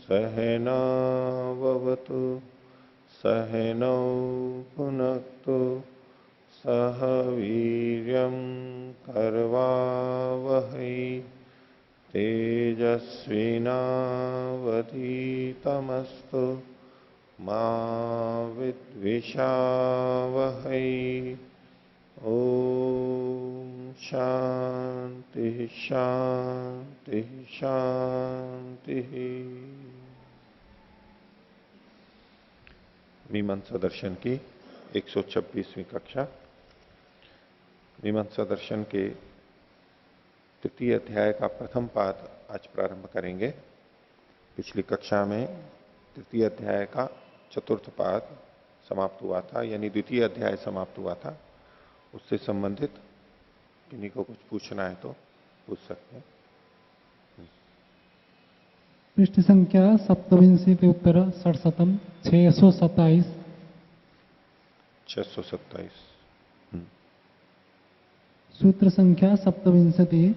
सहनाववतु सहनौ भुनक्तु सह वीर्यं करवावहै तेजस्विनावधीतमस्तु मा विद्विषावहै। ओम शांति शांति शांति। मीमांसा दर्शन की 126वीं कक्षा। मीमांसा दर्शन के तृतीय अध्याय का प्रथम पाद आज प्रारंभ करेंगे। पिछली कक्षा में तृतीय अध्याय का चतुर्थ पाद समाप्त हुआ था, यानी द्वितीय अध्याय समाप्त हुआ था। उससे संबंधित किन्हीं को कुछ पूछना है तो पूछ सकते हैं। पृष्ठ संख्या 27 उत्तर 67 627 627 सूत्र संख्या 27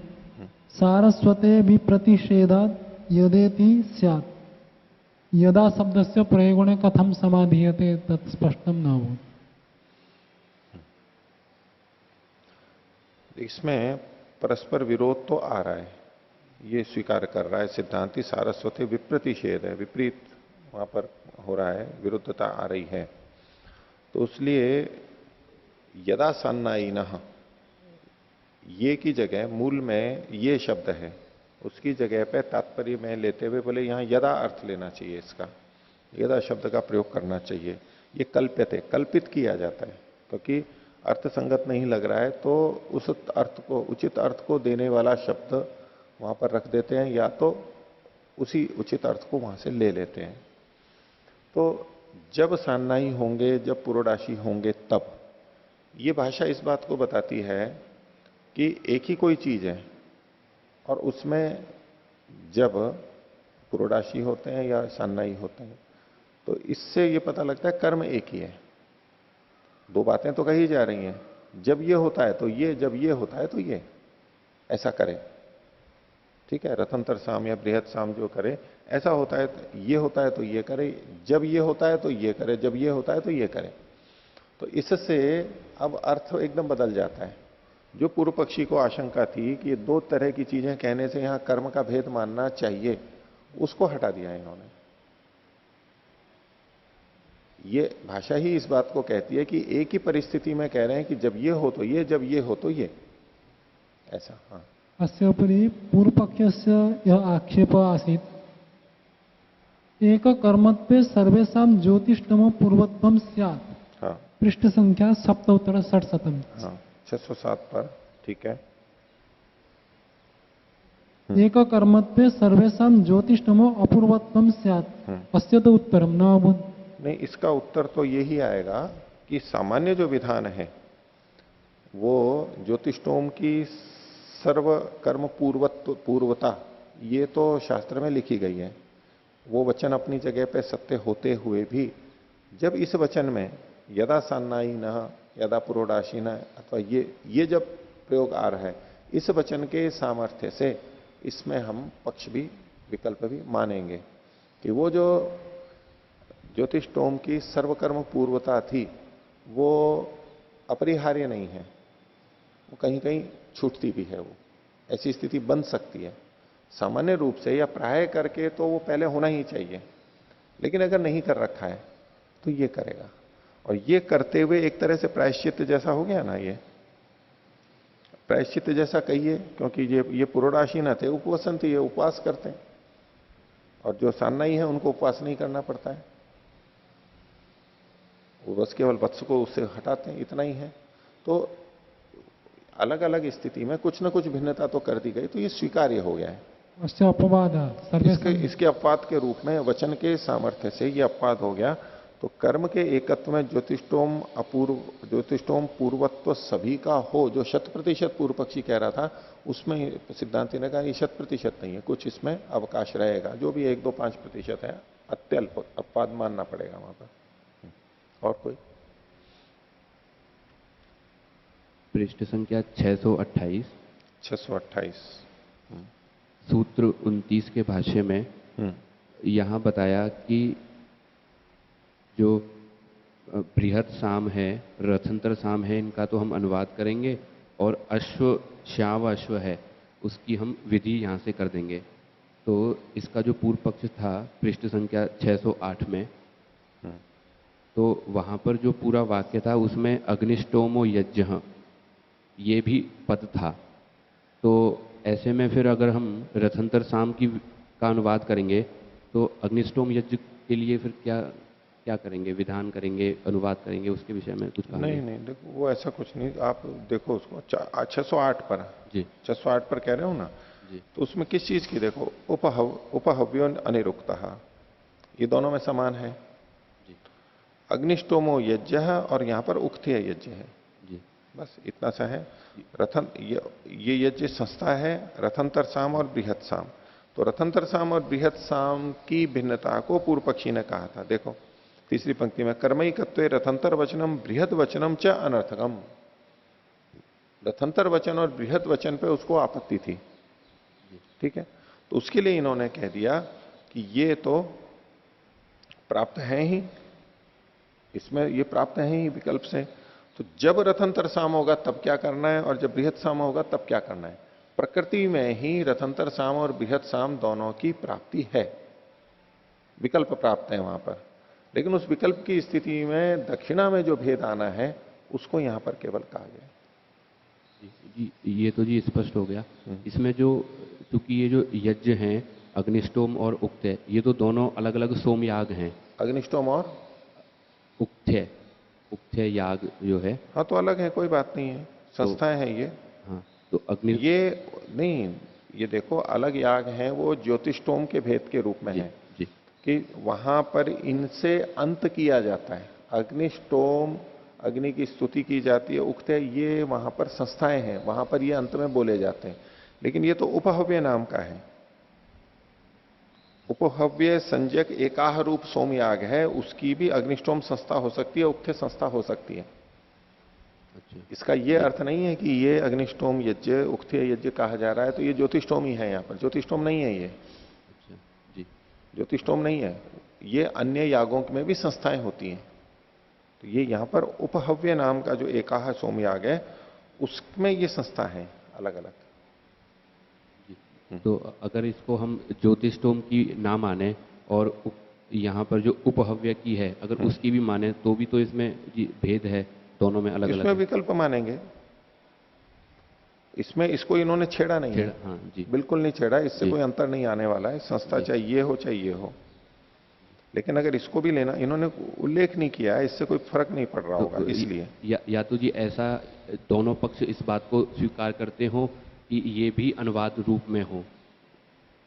सारस्वते विप्रतिषेधात् यदेति स्यात् यदा शब्दस्य प्रयोगणे कथम समाधीयते तत् स्पष्टम न हो। इसमें परस्पर विरोध तो आ रहा है, ये स्वीकार कर रहा है सिद्धांति। सारस्वते विप्रतिषेध है, विपरीत वहां पर हो रहा है, विरुद्धता आ रही है। तो इसलिए यदा सन्नायिनः, ये की जगह मूल में ये शब्द है, उसकी जगह पे तात्पर्य में लेते हुए बोले यहां यदा अर्थ लेना चाहिए, इसका यदा शब्द का प्रयोग करना चाहिए। ये कल्पित है, कल्पित किया जाता है, क्योंकि अर्थ संगत नहीं लग रहा है तो उस अर्थ को, उचित अर्थ को देने वाला शब्द वहां पर रख देते हैं, या तो उसी उचित अर्थ को वहां से ले लेते हैं। तो जब सान्नाई होंगे, जब पुरोडाशी होंगे, तब ये भाषा इस बात को बताती है कि एक ही कोई चीज है और उसमें जब पुरोडाशी होते हैं या सान्नाई होते हैं तो इससे ये पता लगता है कर्म एक ही है। दो बातें तो कही जा रही हैं, जब ये होता है तो ये, जब ये होता है तो ये, ऐसा करे। ठीक है, रतंतर साम या बृहद साम जो करे, ऐसा होता है तो ये होता है तो ये करे, जब ये होता है तो ये करे, जब ये होता है तो ये करे। तो इससे अब अर्थ एकदम बदल जाता है। जो पूर्व पक्षी को आशंका थी कि ये दो तरह की चीजें कहने से यहां कर्म का भेद मानना चाहिए, उसको हटा दिया इन्होंने। ये भाषा ही इस बात को कहती है कि एक ही परिस्थिति में कह रहे हैं कि जब ये हो तो ये, जब ये हो तो ये, ऐसा। हाँ, अस्योपरि पूर्वपक्षस्य यह आक्षेप आसीत् एक कर्मत्वे सर्वेषां ज्योतिष्टमो पूर्वत्वं स्यात्। हाँ, पृष्ठ संख्या 7 उत्तर 67। हाँ, 607 पर। ठीक है। एक कर्मत्वे सर्वेषां ज्योतिष्टमो अपूर्वत्वं स्यात् अस्य तो उत्तरम न अभूत्। नहीं, इसका उत्तर तो यही आएगा कि सामान्य जो विधान है वो ज्योतिषोम की सर्व कर्म पूर्वता, ये तो शास्त्र में लिखी गई है। वो वचन अपनी जगह पे सत्य होते हुए भी जब इस वचन में यदा सान्नाई न, यदा पुरोडाशी न, अथवा ये जब प्रयोग आ रहा है, इस वचन के सामर्थ्य से इसमें हम पक्ष भी, विकल्प भी मानेंगे कि वो जो ज्योतिषोम की सर्वकर्म पूर्वता थी वो अपरिहार्य नहीं है, वो कहीं कहीं छूटती भी है। वो ऐसी स्थिति बन सकती है सामान्य रूप से या प्राय करके, तो वो पहले होना ही चाहिए। लेकिन अगर नहीं कर रखा है तो ये करेगा, और ये करते हुए एक तरह से प्रायश्चित जैसा हो गया ना। ये प्रायश्चित जैसा कहिए, क्योंकि ये पुरोडाशी न थे, उपवसन थे, ये उपवास करते हैं, और जो सान्नाई है उनको उपवास नहीं करना पड़ता है, वो बस केवल वत्स को उससे हटाते हैं, इतना ही है। तो अलग अलग स्थिति में कुछ ना कुछ भिन्नता तो कर दी गई, तो ये स्वीकार्य हो गया है। अपवाद इसके अपवाद के रूप में वचन के सामर्थ्य से ये अपवाद हो गया। तो कर्म के एकत्व में ज्योतिषोम पूर्वत्व सभी का हो, जो 100% पूर्व पक्षी कह रहा था, उसमें सिद्धांति ने कहा ये 100% नहीं है, कुछ इसमें अवकाश रहेगा, जो भी 1, 2, 5% है, अत्यल्प अपवाद मानना पड़ेगा वहां पर। और कोई? पृष्ठ संख्या 628 628 सूत्र 29 के भाष्य में यहाँ बताया कि जो बृहत साम है, रथंतर साम है, इनका तो हम अनुवाद करेंगे, और अश्व श्याव अश्व है उसकी हम विधि यहाँ से कर देंगे। तो इसका जो पूर्व पक्ष था पृष्ठ संख्या 608 में, तो वहाँ पर जो पूरा वाक्य था उसमें अग्निष्टोमो यज्ञ ये भी पद था। तो ऐसे में फिर अगर हम रथंतर साम का अनुवाद करेंगे तो अग्निष्टोम यज्ञ के लिए फिर क्या क्या करेंगे, विधान करेंगे, अनुवाद करेंगे, उसके विषय में कुछ कहा? नहीं नहीं, देखो वो ऐसा कुछ नहीं, आप देखो उसको 608 पर जी 608 पर कह रहे हो ना, जी तो उसमें किस चीज की, देखो उपहव्यो अनिरुक्तः, ये दोनों में समान है। जी अग्निष्टोमो यज्ञ और यहां पर उक्थ्य यज्ञ है, जी बस इतना सा है। रथन ये यज्ञ संस्था है, रथंतर साम और बृहत साम। तो रथंतर साम और बृहत साम की भिन्नता को पूर्व पक्षी ने कहा था। देखो तीसरी पंक्ति में, कर्मैकत्वे रथंतर वचनम बृहद वचनम च अनर्थकम। रथंतर वचन और बृहद वचन पे उसको आपत्ति थी, ठीक है। तो उसके लिए इन्होंने कह दिया कि ये तो प्राप्त है ही, इसमें ये प्राप्त है ही विकल्प से। तो जब रथंतर साम होगा तब क्या करना है, और जब बृहत साम होगा तब क्या करना है। प्रकृति में ही रथंतर साम और बृहत साम दोनों की प्राप्ति है, विकल्प प्राप्त है वहां पर। लेकिन उस विकल्प की स्थिति में दक्षिणा में जो भेद आना है उसको यहां पर केवल कहा गया। जी जी, ये तो जी स्पष्ट हो गया। इसमें जो, चूंकि ये जो यज्ञ हैं अग्निष्टोम और उक्त्य, ये तो दोनों अलग अलग सोमयाग हैं। अग्निष्टोम और उक्त्य उक्त्य याग जो है, हाँ तो अलग है, कोई बात नहीं है, संस्थाएं हैं ये। हाँ तो अग्नि ये नहीं, ये देखो अलग याग हैं, वो ज्योतिष्टोम के भेद के रूप में जी है जी कि वहां पर इनसे अंत किया जाता है। अग्निष्टोम, अग्नि की स्तुति की जाती है, उक्ते ये वहां पर संस्थाएं हैं, वहां पर ये अंत में बोले जाते हैं। लेकिन ये तो उपहव्य नाम का है, उपहव्य संज्ञक एकाह रूप सोमयाग है, उसकी भी अग्निष्टोम संस्था हो सकती है, उक्ते संस्था हो सकती है। अच्छा इसका ये अर्थ नहीं है कि ये अग्निष्टोम यज्ञ उक्थ्य यज्ञ कहा जा रहा है तो ये ज्योतिष्टोम ही है। यहाँ पर ज्योतिष्टोम नहीं है, ये अच्छा जी ज्योतिष्टोम नहीं है, ये अन्य यागों में भी संस्थाएं होती हैं। तो ये यहाँ पर उपहव्य नाम का जो एकाह सोमयाग है उसमें ये संस्था है अलग अलग। जी। तो अगर इसको हम ज्योतिष्टोम की ना माने और यहाँ पर जो उपहव्य की है अगर उसकी भी माने तो भी तो इसमें जी भेद है, दोनों में अलग इसमें अलग विकल्प मानेंगे, इसमें इसको इन्होंने छेड़ा नहीं है, हाँ जी बिल्कुल नहीं छेड़ा, इससे जी कोई अंतर नहीं आने वाला है। संस्था चाहे ये हो चाहे ये हो, लेकिन अगर इसको भी लेना, इन्होंने उल्लेख नहीं किया है, इससे कोई फर्क नहीं पड़ रहा होगा, तो इसलिए। या तो जी ऐसा दोनों पक्ष इस बात को स्वीकार करते हो कि ये भी अनुवाद रूप में हो।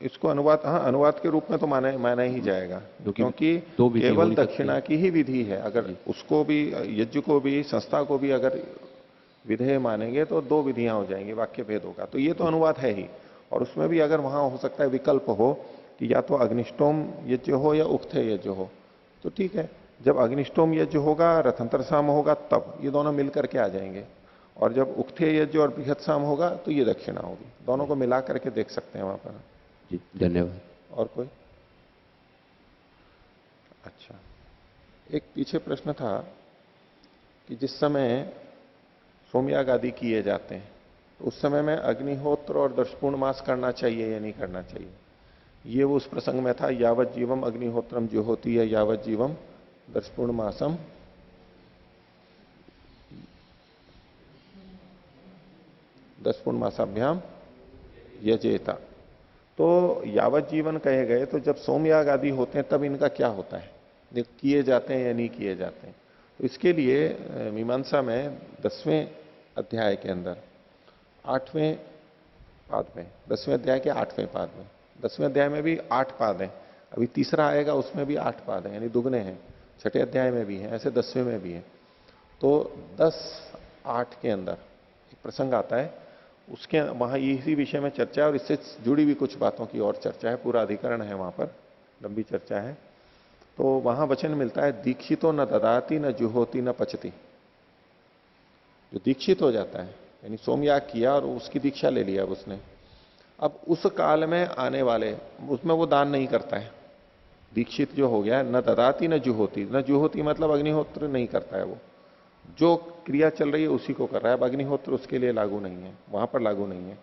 इसको अनुवाद, हाँ अनुवाद के रूप में तो माना ही जाएगा, क्योंकि दो विधि हो केवल नहीं सकती। दक्षिणा की ही विधि है। अगर उसको भी, यज्ञ को भी, संस्था को भी अगर विधेय मानेंगे तो दो विधियां हो जाएंगी, वाक्य भेद होगा। तो ये तो अनुवाद है ही, और उसमें भी अगर वहां हो सकता है विकल्प हो कि या तो अग्निष्टोम यज्ञ हो या उक्थ्य यज्ञ हो, तो ठीक है। जब अग्निष्टोम यज्ञ होगा, रथंतर साम होगा, तब ये दोनों मिल करके आ जाएंगे। और जब उक्थ्य यज्ञ और बृहत साम होगा तो ये दक्षिणा होगी। दोनों को मिला करके देख सकते हैं वहां पर। जी धन्यवाद। और कोई? अच्छा, एक पीछे प्रश्न था कि जिस समय सोमयाग आदि किए जाते हैं तो उस समय में अग्निहोत्र और दर्शपूर्ण मास करना चाहिए या नहीं करना चाहिए। ये वो उस प्रसंग में था, यावत जीवम अग्निहोत्रम जो होती है, यावत जीवम दर्शपूर्ण मासम दर्शपूर्ण मासाभ्याम यजेता। तो यावत जीवन कहे गए, तो जब सोमयाग आदि होते हैं तब इनका क्या होता है, किए जाते हैं या नहीं किए जाते हैं। तो इसके लिए मीमांसा में 10वें अध्याय के अंदर 8वें पाद में, 10वें अध्याय के 8वें पाद में, 10वें अध्याय में भी 8 पाद हैं, अभी तीसरा आएगा उसमें भी 8 पाद हैं, यानी दुगने हैं। छठे अध्याय में भी है, ऐसे 10वें में भी है। तो 10:8 के अंदर एक प्रसंग आता है, उसके वहां इसी विषय में चर्चा है और इससे जुड़ी भी कुछ बातों की और चर्चा है, पूरा अधिकरण है वहां पर, लंबी चर्चा है। तो वहां वचन मिलता है, दीक्षितो न ददाती न जुहोती न पचती। जो दीक्षित हो जाता है, यानी सोमयाग किया और उसकी दीक्षा ले लिया अब उसने, अब उस काल में आने वाले, उसमें वो दान नहीं करता है, दीक्षित जो हो गया, न ददाती न जुहोती। न जुहोती मतलब अग्निहोत्र नहीं करता है वो, जो क्रिया चल रही है उसी को कर रहा है। अब अग्निहोत्र उसके लिए लागू नहीं है, वहां पर लागू नहीं है,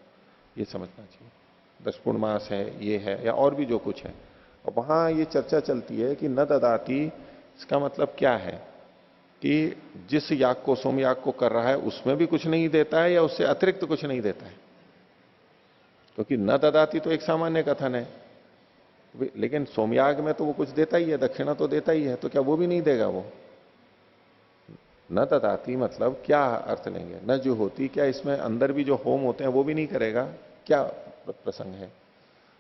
ये समझना चाहिए। 10 पूर्णमास है, ये है, या और भी जो कुछ है। और वहां ये चर्चा चलती है कि न ददाती, इसका मतलब क्या है कि जिस याग को, सोम याग को कर रहा है उसमें भी कुछ नहीं देता है या उससे अतिरिक्त कुछ नहीं देता है। क्योंकि न ददाती तो एक सामान्य कथन है, लेकिन सोमयाग में तो वो कुछ देता ही है, दक्षिणा तो देता ही है, तो क्या वो भी नहीं देगा वो? न ददाती मतलब क्या अर्थ लेंगे? न जो होती, क्या इसमें अंदर भी जो होम होते हैं वो भी नहीं करेगा? क्या प्रसंग है?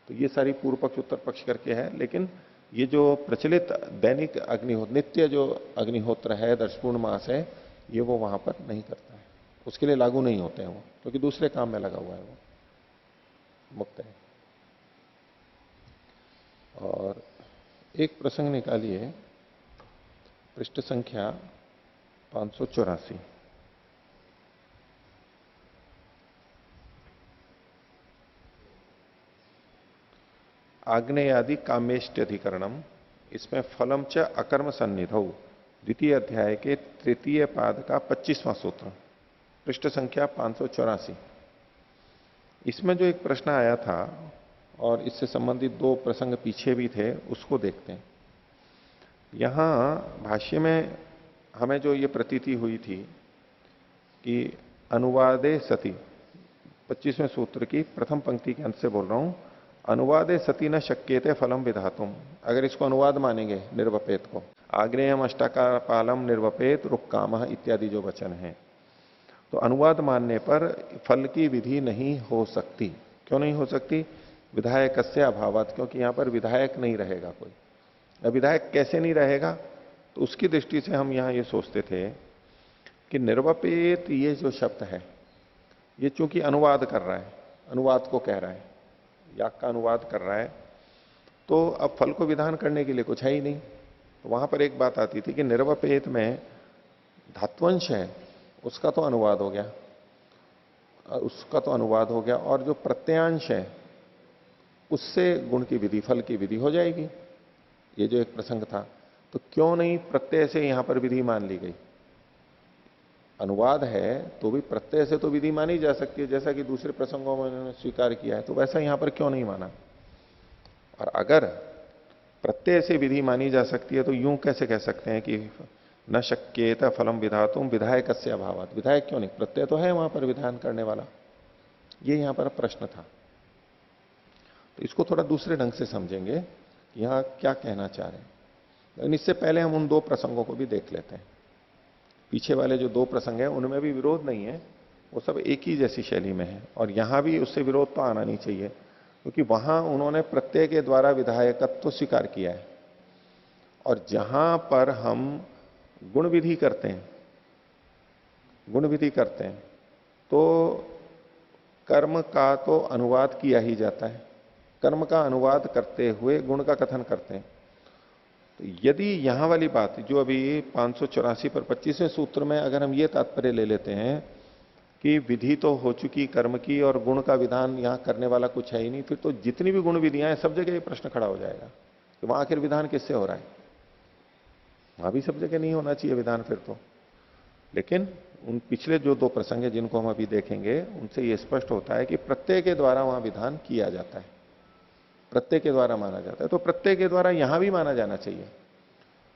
तो ये सारी पूर्व पक्ष उत्तर पक्ष करके है। लेकिन ये जो प्रचलित दैनिक अग्निहोत्र, नित्य जो अग्निहोत्र है, 10 पूर्णमास है, ये वो वहां पर नहीं करता है, उसके लिए लागू नहीं होते हैं वो, क्योंकि दूसरे काम में लगा हुआ है, वो मुक्त है। और एक प्रसंग निकालिए, पृष्ठ संख्या 584। आग्नेयादि कामेष्ट्यधिकरणम, इसमें फलम च अकर्म सन्निधौ, द्वितीय अध्याय के तृतीय पाद का 25वां सूत्र, पृष्ठ संख्या 584। इसमें जो एक प्रश्न आया था और इससे संबंधित 2 प्रसंग पीछे भी थे, उसको देखते हैं। यहां भाष्य में हमें जो ये प्रतीति हुई थी कि अनुवादे सती, 25वें सूत्र की प्रथम पंक्ति के अंत से बोल रहा हूं, अनुवादे सती न शक्यते फलम विधातुम। अगर इसको अनुवाद मानेंगे निर्वपेत को, आग्नेयम अष्टाकार पालम निर्वपेत रुक्काम इत्यादि जो वचन है, तो अनुवाद मानने पर फल की विधि नहीं हो सकती। क्यों नहीं हो सकती? विधायक से अभावत, क्योंकि यहां पर विधायक नहीं रहेगा कोई। अब विधायक कैसे नहीं रहेगा? तो उसकी दृष्टि से हम यहां ये सोचते थे कि निर्वपेत ये जो शब्द है, ये चूंकि अनुवाद कर रहा है, अनुवाद को कह रहा है, याग का अनुवाद कर रहा है, तो अब फल को विधान करने के लिए कुछ है ही नहीं। तो वहां पर एक बात आती थी कि निर्वपेत में धात्वंश है, उसका तो अनुवाद हो गया, उसका तो अनुवाद हो गया, और जो प्रत्ययांश है उससे गुण की विधि, फल की विधि हो जाएगी। ये जो एक प्रसंग था, तो क्यों नहीं प्रत्यय से यहां पर विधि मान ली गई? अनुवाद है तो भी प्रत्यय से तो विधि मानी जा सकती है, जैसा कि दूसरे प्रसंगों में उन्होंने स्वीकार किया है, तो वैसा यहां पर क्यों नहीं माना? और अगर प्रत्यय से विधि मानी जा सकती है तो यूं कैसे कह सकते हैं कि न शक्येत फलम विधातुम विधायक से अभावात? विधायक क्यों नहीं? प्रत्यय तो है वहां पर विधान करने वाला। ये यहां पर प्रश्न था। तो इसको थोड़ा दूसरे ढंग से समझेंगे, यहां क्या कहना चाह रहे हैं। लेकिन इससे पहले हम उन 2 प्रसंगों को भी देख लेते हैं। पीछे वाले जो 2 प्रसंग हैं उनमें भी विरोध नहीं है, वो सब एक ही जैसी शैली में है, और यहां भी उससे विरोध तो आना नहीं चाहिए, क्योंकि वहां उन्होंने प्रत्यय के द्वारा विधायकत्व तो स्वीकार किया है, और जहां पर हम गुण विधि करते हैं, गुण विधि करते हैं, तो कर्म का तो अनुवाद किया ही जाता है। कर्म का अनुवाद करते हुए गुण का कथन करते हैं। तो यदि यहां वाली बात जो अभी 584 पर 25वें सूत्र में अगर हम ये तात्पर्य ले लेते हैं कि विधि तो हो चुकी कर्म की और गुण का विधान यहां करने वाला कुछ है ही नहीं, फिर तो जितनी भी गुण विधियां हैं सब जगह ये प्रश्न खड़ा हो जाएगा कि वहां आखिर विधान किससे हो रहा है? वहां भी सब जगह नहीं होना चाहिए विधान फिर तो। लेकिन उन पिछले जो 2 प्रसंग है जिनको हम अभी देखेंगे, उनसे ये स्पष्ट होता है कि प्रत्यय के द्वारा वहां विधान किया जाता है, प्रत्यय के द्वारा माना जाता है, तो प्रत्यय के द्वारा यहां भी माना जाना चाहिए।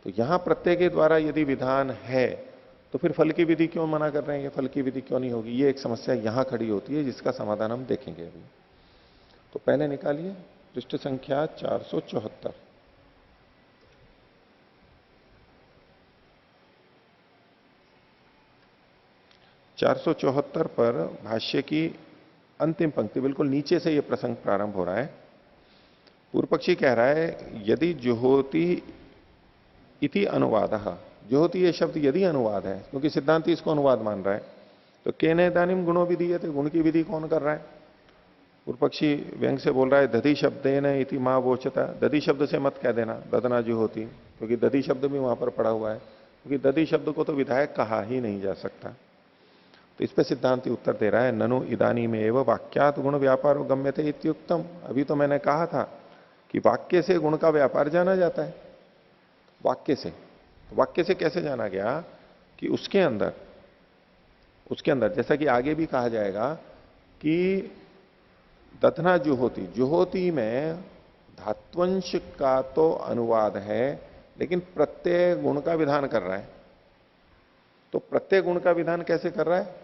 तो यहां प्रत्यय के द्वारा यदि विधान है तो फिर फल की विधि क्यों मना कर रहे हैं? ये फल की विधि क्यों नहीं होगी? ये एक समस्या यहां खड़ी होती है, जिसका समाधान हम देखेंगे अभी। तो पहले निकालिए पृष्ठ संख्या 474। पर भाष्य की अंतिम पंक्ति, बिल्कुल नीचे से यह प्रसंग प्रारंभ हो रहा है। पूर्व पक्षी कह रहा है यदि जुहोति इति अनुवाद, जुहोति ये शब्द यदि अनुवाद है, क्योंकि सिद्धांति इसको अनुवाद मान रहा है, तो केने दानिम गुणों विधि है, तो गुण की विधि कौन कर रहा है? पूर्व पक्षी व्यंग से बोल रहा है दधि शब्देन इति मां वोचता, दधि शब्द से मत कह देना दधना जुहोति, क्योंकि दधि शब्द भी वहां पर पड़ा हुआ है, क्योंकि दधि शब्द को तो विधायक कहा ही नहीं जा सकता। तो इस पर सिद्धांति उत्तर दे रहा है ननु इदानी में एवं वाक्यात गुण व्यापार गम्य थे इत्युक्तम। अभी तो मैंने कहा था कि वाक्य से गुण का व्यापार जाना जाता है। वाक्य से, वाक्य से कैसे जाना गया कि उसके अंदर जैसा कि आगे भी कहा जाएगा कि दधना जुहोती, जुहोती में धात्वंश का तो अनुवाद है, लेकिन प्रत्यय गुण का विधान कर रहा है। तो प्रत्यय गुण का विधान कैसे कर रहा है?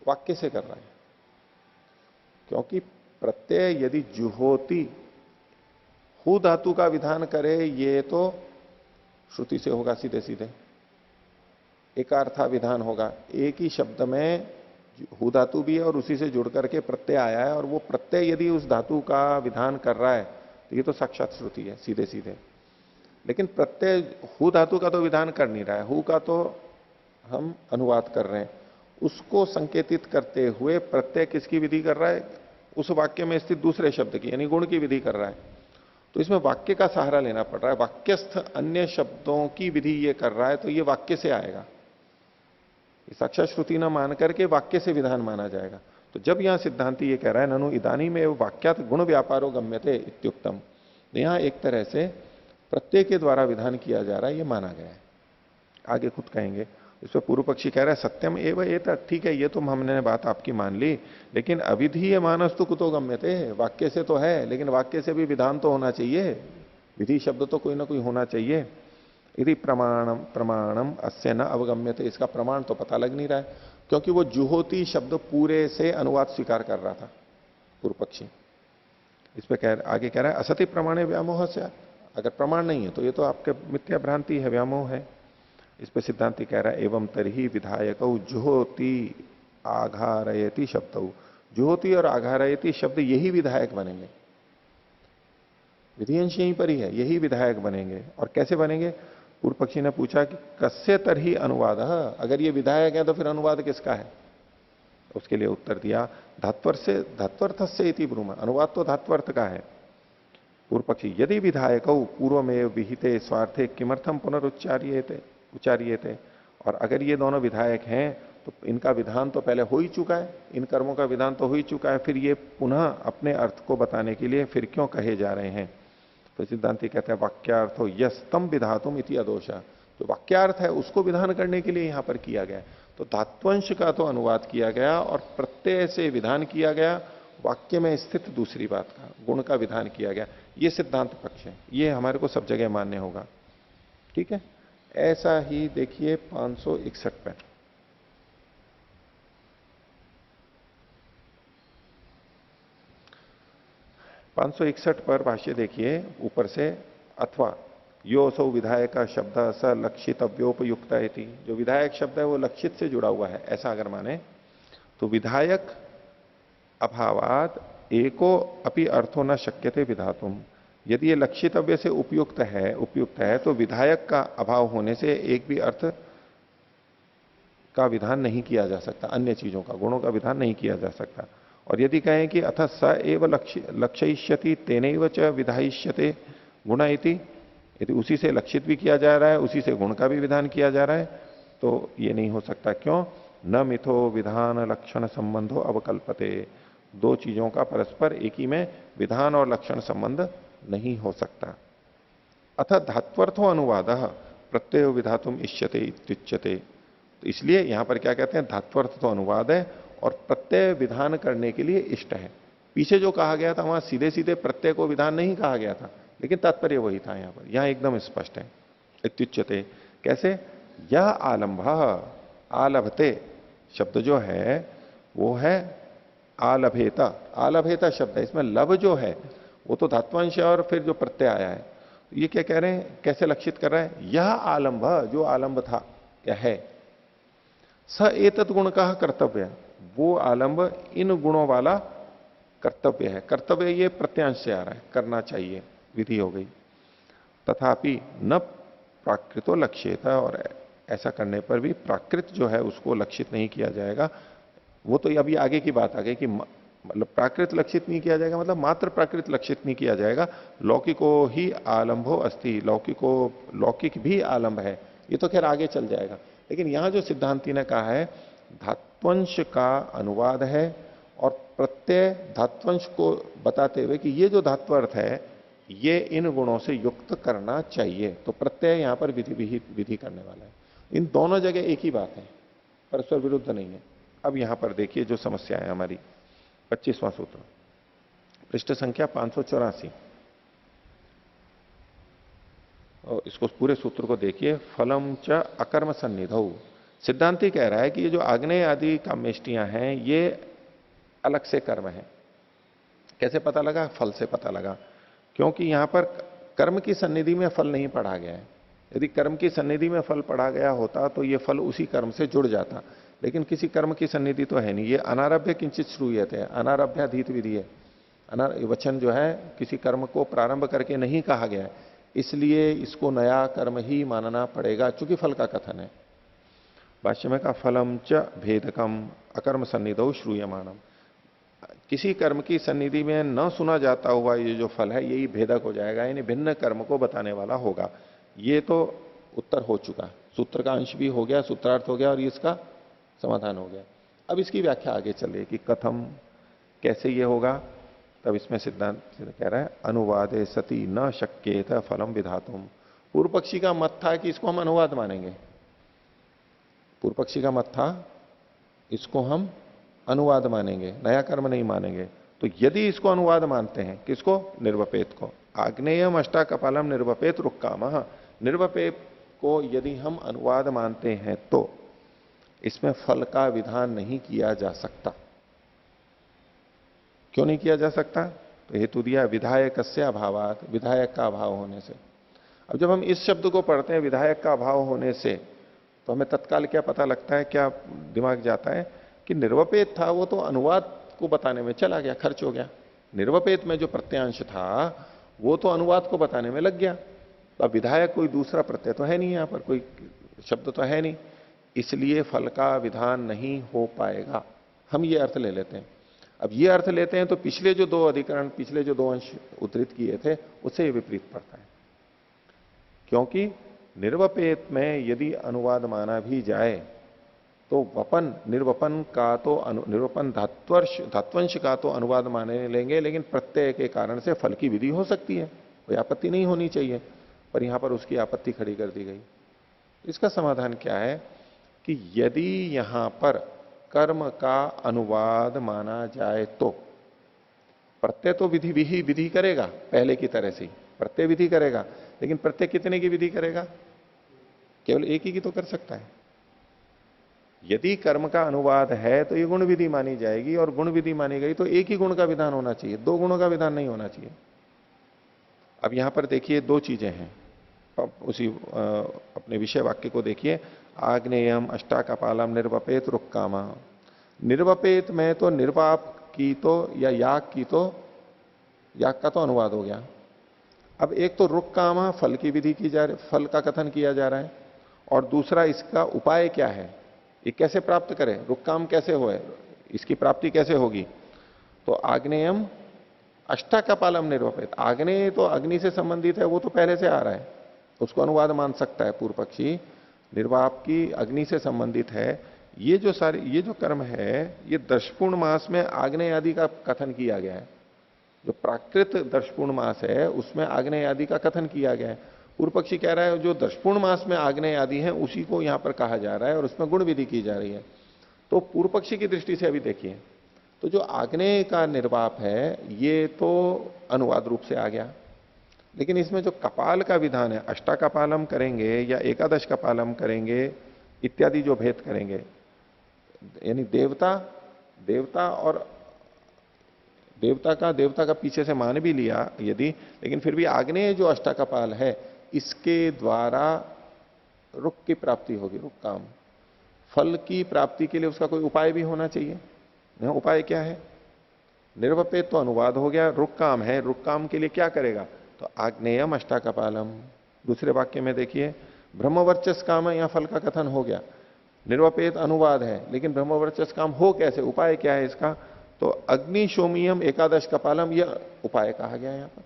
वाक्य से कर रहा है। क्योंकि प्रत्यय यदि जुहोती हु धातु का विधान करे, ये तो श्रुति से होगा सीधे सीधे, एकार्था विधान होगा। एक ही शब्द में हु धातु भी है और उसी से जुड़ करके प्रत्यय आया है, और वो प्रत्यय यदि उस धातु का विधान कर रहा है तो ये तो साक्षात श्रुति है सीधे सीधे। लेकिन प्रत्यय हु धातु का तो विधान कर नहीं रहा है, हु का तो हम अनुवाद कर रहे हैं। उसको संकेतित करते हुए प्रत्यय किसकी विधि कर रहा है? उस वाक्य में स्थित दूसरे शब्द की, यानी गुण की विधि कर रहा है। तो इसमें वाक्य का सहारा लेना पड़ रहा है। वाक्यस्थ अन्य शब्दों की विधि ये कर रहा है, तो ये वाक्य से आएगा। साक्षात श्रुति न मान करके वाक्य से विधान माना जाएगा। तो जब यहां सिद्धांति ये कह रहा है ननु इदानी में वाक्यात गुण व्यापारो गम्यते इत्युक्तम, यहां एक तरह से प्रत्यय के द्वारा विधान किया जा रहा है, ये माना गया है। आगे खुद कहेंगे। इस पर पूर्व पक्षी कह रहा है सत्यम एवं ये ठीक है, ये तो हमने बात आपकी मान ली, लेकिन अविधीय मानस तो कुतो गम्यते, वाक्य से तो है, लेकिन वाक्य से भी विधान तो होना चाहिए, विधि शब्द तो कोई ना कोई होना चाहिए। यदि प्रमाणम अस्य न अवगम्यते, इसका प्रमाण तो पता लग नहीं रहा है, क्योंकि वो जुहोती शब्द पूरे से अनुवाद स्वीकार कर रहा था पूर्व पक्षी। इस पे आगे कह रहा है असति प्रमाणे व्यामोह से, अगर प्रमाण नहीं है तो ये तो आपके मिथ्या भ्रांति है, व्यामोह है। इस पे सिद्धांति कह रहा है एवं तरही विधायक जुहोती आघारयति शब्द, जुहोती और आघारयति शब्द यही विधायक बनेंगे। विधिअंश यहीं पर ही है, यही विधायक बनेंगे। और कैसे बनेंगे? पूर्व पक्षी ने पूछा कि कस्य तरही अनुवाद, अगर ये विधायक है तो फिर अनुवाद किसका है? उसके लिए उत्तर दिया धात्वर से, धात्वर्थ से इति ब्रूमा, अनुवाद तो धात्वर्थ का है। पूर्व पक्षी यदि विधायक पूर्व में विहिते स्वार्थे किमर्थम पुनरुच्चार्यते उच्चार्यते, और अगर ये दोनों विधायक हैं तो इनका विधान तो पहले हो ही चुका है, इन कर्मों का विधान तो हो ही चुका है, फिर ये पुनः अपने अर्थ को बताने के लिए फिर क्यों कहे जा रहे हैं? तो सिद्धांति कहते हैं वाक्यार्थो यस्तम विधातुम इति अदोषा, जो वाक्यार्थ है उसको विधान करने के लिए यहां पर किया गया। तो धात्वंश का तो अनुवाद किया गया और प्रत्यय से विधान किया गया, वाक्य में स्थित दूसरी बात का गुण का विधान किया गया। ये सिद्धांत पक्ष है, ये हमारे को सब जगह मान्य होगा। ठीक है, ऐसा ही देखिए 561 पे, पर भाष्य देखिए ऊपर से, अथवा यो सौ विधायक शब्द स लक्षितव्योपयुक्त है, जो विधायक शब्द है वो लक्षित से जुड़ा हुआ है, ऐसा अगर माने तो विधायक अभावात एको अपि अर्थो न शक्यते विधातुम, यदि ये लक्षितव्य से उपयुक्त है तो विधायक का अभाव होने से एक भी अर्थ का विधान नहीं किया जा सकता, अन्य चीजों का गुणों का विधान नहीं किया जा सकता। और यदि कहें कि अथ स एव लक्षयिष्यति तेनैव च विधायिष्यते गुण इति, यदि उसी से लक्षित भी किया जा रहा है, उसी से गुण का भी विधान किया जा रहा है, तो ये नहीं हो सकता। क्यों? न मिथो विधान लक्षण संबंधो अवकल्पते, दो चीजों का परस्पर एक ही में विधान और लक्षण संबंध नहीं हो सकता। अथ धात्वर्थो अनुवाद प्रत्यय विधातुम इष्यते इत्युच्यते, तो इसलिए यहां पर क्या कहते हैं, धात्वर्थ तो अनुवाद है और प्रत्यय विधान करने के लिए इष्ट है। पीछे जो कहा गया था वहां सीधे सीधे प्रत्यय को विधान नहीं कहा गया था, लेकिन तात्पर्य वही था यहां पर, यहां एकदम स्पष्ट है। इत्युच्यते कैसे? यह आलंभ, आलभते शब्द जो है वो है आलभेता, आलभेता शब्द है, इसमें लभ जो है वो तो धात्वांश है और फिर जो प्रत्यय आया है, तो ये क्या कह रहे हैं, कैसे लक्षित कर रहा है? यह आलंभ, जो आलंभ था क्या है, स एतत् गुण का कर्तव्य, वो आलंब इन गुणों वाला कर्तव्य है। कर्तव्य ये प्रत्यांश से आ रहा है, करना चाहिए, विधि हो गई। तथापि न प्राकृतो लक्ष्यता, और ऐसा करने पर भी प्राकृत जो है उसको लक्षित नहीं किया जाएगा। वो तो अभी आगे की बात आ गई कि मतलब प्राकृत लक्षित नहीं किया जाएगा, मतलब मात्र प्राकृत लक्षित नहीं किया जाएगा। लौकिको ही आलंभो अस्ति, लौकिक भी आलंब है, ये तो खैर आगे चल जाएगा। लेकिन यहां जो सिद्धांति ने कहा है धात्वंश का अनुवाद है और प्रत्यय धात्वंश को बताते हुए कि ये जो धात्वर्थ है ये इन गुणों से युक्त करना चाहिए। तो प्रत्यय यहां पर विधि करने वाला है। इन दोनों जगह एक ही बात है, परस्पर विरुद्ध नहीं है। अब यहां पर देखिए जो समस्या है हमारी, 25वां सूत्र, पृष्ठ संख्या 584। और इसको पूरे सूत्र को देखिए, फलम च अकर्म सन्निधौ। सिद्धांति कह रहा है कि ये जो आग्नेय आदि कामेष्टियां हैं ये अलग से कर्म है। कैसे पता लगा? फल से पता लगा, क्योंकि यहां पर कर्म की सन्निधि में फल नहीं पढ़ा गया है। यदि कर्म की सन्निधि में फल पढ़ा गया होता तो ये फल उसी कर्म से जुड़ जाता, लेकिन किसी कर्म की सन्निधि तो है नहीं। ये अनारभ्य किंचित श्रूयते है, अनारभ्याधीत विधि है। वचन जो है किसी कर्म को प्रारंभ करके नहीं कहा गया है, इसलिए इसको नया कर्म ही मानना पड़ेगा, चूंकि फल का कथन है। भाष्य में कहा फलम च भेदकम अकर्म सन्निधौ श्रूयमाणम। किसी कर्म की सन्निधि में न सुना जाता हुआ ये जो फल है यही भेदक हो जाएगा, यानी भिन्न कर्म को बताने वाला होगा। ये तो उत्तर हो चुका, सूत्र का अंश भी हो गया, सूत्रार्थ हो गया और इसका समाधान हो गया। अब इसकी व्याख्या आगे चले कि कथम, कैसे ये होगा। तब इसमें सिद्धांत कह रहा है अनुवादे सती न शक्येत फलम विधातुम। पूर्व पक्षी का मत था कि इसको हम अनुवाद मानेंगे, पूर्व पक्षी का मत था इसको हम अनुवाद मानेंगे, नया कर्म नहीं मानेंगे। तो यदि इसको अनुवाद मानते हैं, किसको? निर्वपेत को। आग्नेयम अष्टा कपालम निर्वपेत रुक्काम। निर्वपेत को यदि हम अनुवाद मानते हैं तो इसमें फल का विधान नहीं किया जा सकता। क्यों नहीं किया जा सकता? तो हेतु दिया विधायकस्य अभावात, विधायक का अभाव होने से। अब जब हम इस शब्द को पढ़ते हैं विधायक का अभाव होने से, तो हमें तत्काल क्या पता लगता है, क्या दिमाग जाता है कि निर्वपेत था वो तो अनुवाद को बताने में चला गया, खर्च हो गया। निर्वपेत में जो प्रत्यांश था वो तो अनुवाद को बताने में लग गया। तो अब विधायक कोई दूसरा प्रत्यय तो है नहीं, यहां पर कोई शब्द तो है नहीं, इसलिए फल का विधान नहीं हो पाएगा। हम ये अर्थ ले लेते हैं। अब ये अर्थ लेते हैं तो पिछले जो दो अधिकरण, पिछले जो दो अंश उद्धृत किए थे उससे विपरीत पड़ता है। क्योंकि निर्वपेत में यदि अनुवाद माना भी जाए तो वपन, निर्वपन का तो निर्वपन धात्वंश का तो अनुवाद माने लेंगे, लेकिन प्रत्यय के कारण से फल की विधि हो सकती है, कोई आपत्ति नहीं होनी चाहिए, पर यहां पर उसकी आपत्ति खड़ी कर दी गई। इसका समाधान क्या है कि यदि यहां पर कर्म का अनुवाद माना जाए तो प्रत्यय तो विधि करेगा, पहले की तरह से प्रत्यय विधि करेगा, लेकिन प्रत्यय कितने की विधि करेगा? केवल एक ही की तो कर सकता है। यदि कर्म का अनुवाद है तो ये गुण विधि मानी जाएगी, और गुण विधि मानी गई तो एक ही गुण का विधान होना चाहिए, दो गुणों का विधान नहीं होना चाहिए। अब यहां पर देखिए दो चीजें हैं, उसी अपने विषय वाक्य को देखिए, आग्नेयम अष्टाकपालम निर्वपेत रुक्कामा। निर्वपेत में तो निर्वाप की तो या याग की तो याग का तो अनुवाद हो गया। अब एक तो रुक्कामा फल की विधि की जा रही, फल का कथन किया जा रहा है, और दूसरा इसका उपाय क्या है, ये कैसे प्राप्त करें, रुक्काम कैसे होए, इसकी प्राप्ति कैसे होगी। तो आग्नेयम अष्टाकपालम निर्वपेत, आग्नेय तो अग्नि से संबंधित है, वो तो पहले से आ रहा है, उसको अनुवाद मान सकता है पूर्व पक्षी। निर्वाप की अग्नि से संबंधित है, ये जो कर्म है ये दर्शपूर्ण मास में आग्नेय आदि का कथन किया गया है। जो प्राकृत दर्शपूर्ण मास है उसमें आग्नेय आदि का कथन किया गया है। पूर्व पक्षी कह रहा है जो दर्शपूर्ण मास में आग्नेय आदि है उसी को यहां पर कहा जा रहा है और उसमें गुण विधि की जा रही है। तो पूर्व पक्षी की दृष्टि से अभी देखिए, तो जो आग्नेय का निर्वाप है ये तो अनुवाद रूप से आ गया, लेकिन इसमें जो कपाल का विधान है, अष्टाकपालम करेंगे या एकादश कपालम करेंगे इत्यादि जो भेद करेंगे, यानी देवता और देवता का पीछे से मान भी लिया यदि, लेकिन फिर भी आग्नेय जो अष्टाकपाल है इसके द्वारा रुक की प्राप्ति होगी, रुक काम। फल की प्राप्ति के लिए उसका कोई उपाय भी होना चाहिए। यहां उपाय क्या है? निर्वपेत तो अनुवाद हो गया, रुक काम है, रुक काम के लिए क्या करेगा? तो आग्नेयम अष्टाकपालम। दूसरे वाक्य में देखिए ब्रह्मवर्चस काम है, यहां फल का कथन हो गया, निर्वपेत अनुवाद है, लेकिन ब्रह्मवर्चस काम हो कैसे, उपाय क्या है इसका? तो अग्नि शोमियम एकादश कपालम, यह उपाय कहा गया यहां पर।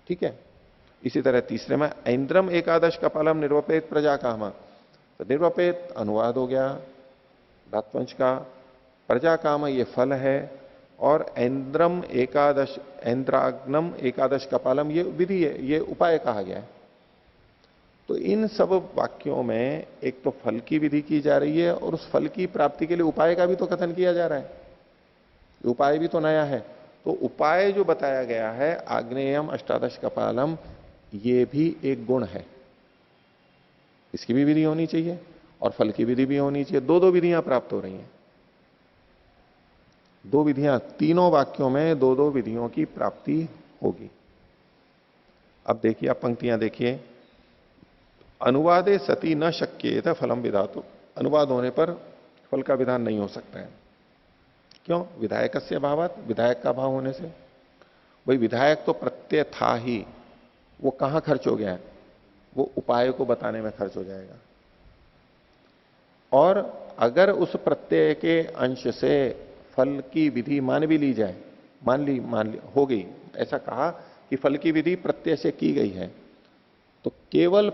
ठीक है। इसी तरह तीसरे में ऐन्द्रम एकादश कपालम निर्वपेत प्रजा काम, तो निर्वपेत अनुवाद हो गया धात्वंश का, प्रजा काम ये फल है, और ऐन्द्रम एकादश, ऐन्द्राग्नम एकादश कपालम, ये विधि है, ये उपाय कहा गया है। तो इन सब वाक्यों में एक तो फल की विधि की जा रही है और उस फल की प्राप्ति के लिए उपाय का भी तो कथन किया जा रहा है। उपाय भी तो नया है। तो उपाय जो बताया गया है आग्नेयम अष्टादश कपालम, ये भी एक गुण है, इसकी भी विधि होनी चाहिए और फल की विधि भी होनी चाहिए। दो दो विधियां प्राप्त हो रही हैं, दो विधियां, तीनों वाक्यों में दो दो विधियों की प्राप्ति होगी। अब देखिए, आप पंक्तियां देखिए। अनुवादे सती न शक्येत फलम विधातु, अनुवाद होने पर फल का विधान नहीं हो सकता है। क्यों? विधायक से अभावात, विधायक का अभाव होने से। भाई विधायक तो प्रत्यय था ही, वो कहां खर्च हो गया है? वो उपाय को बताने में खर्च हो जाएगा। और अगर उस प्रत्यय के अंश से फल की विधि मान भी ली जाए, मान ली हो गई, ऐसा कहा कि फल की विधि प्रत्यय से की गई है, तो केवल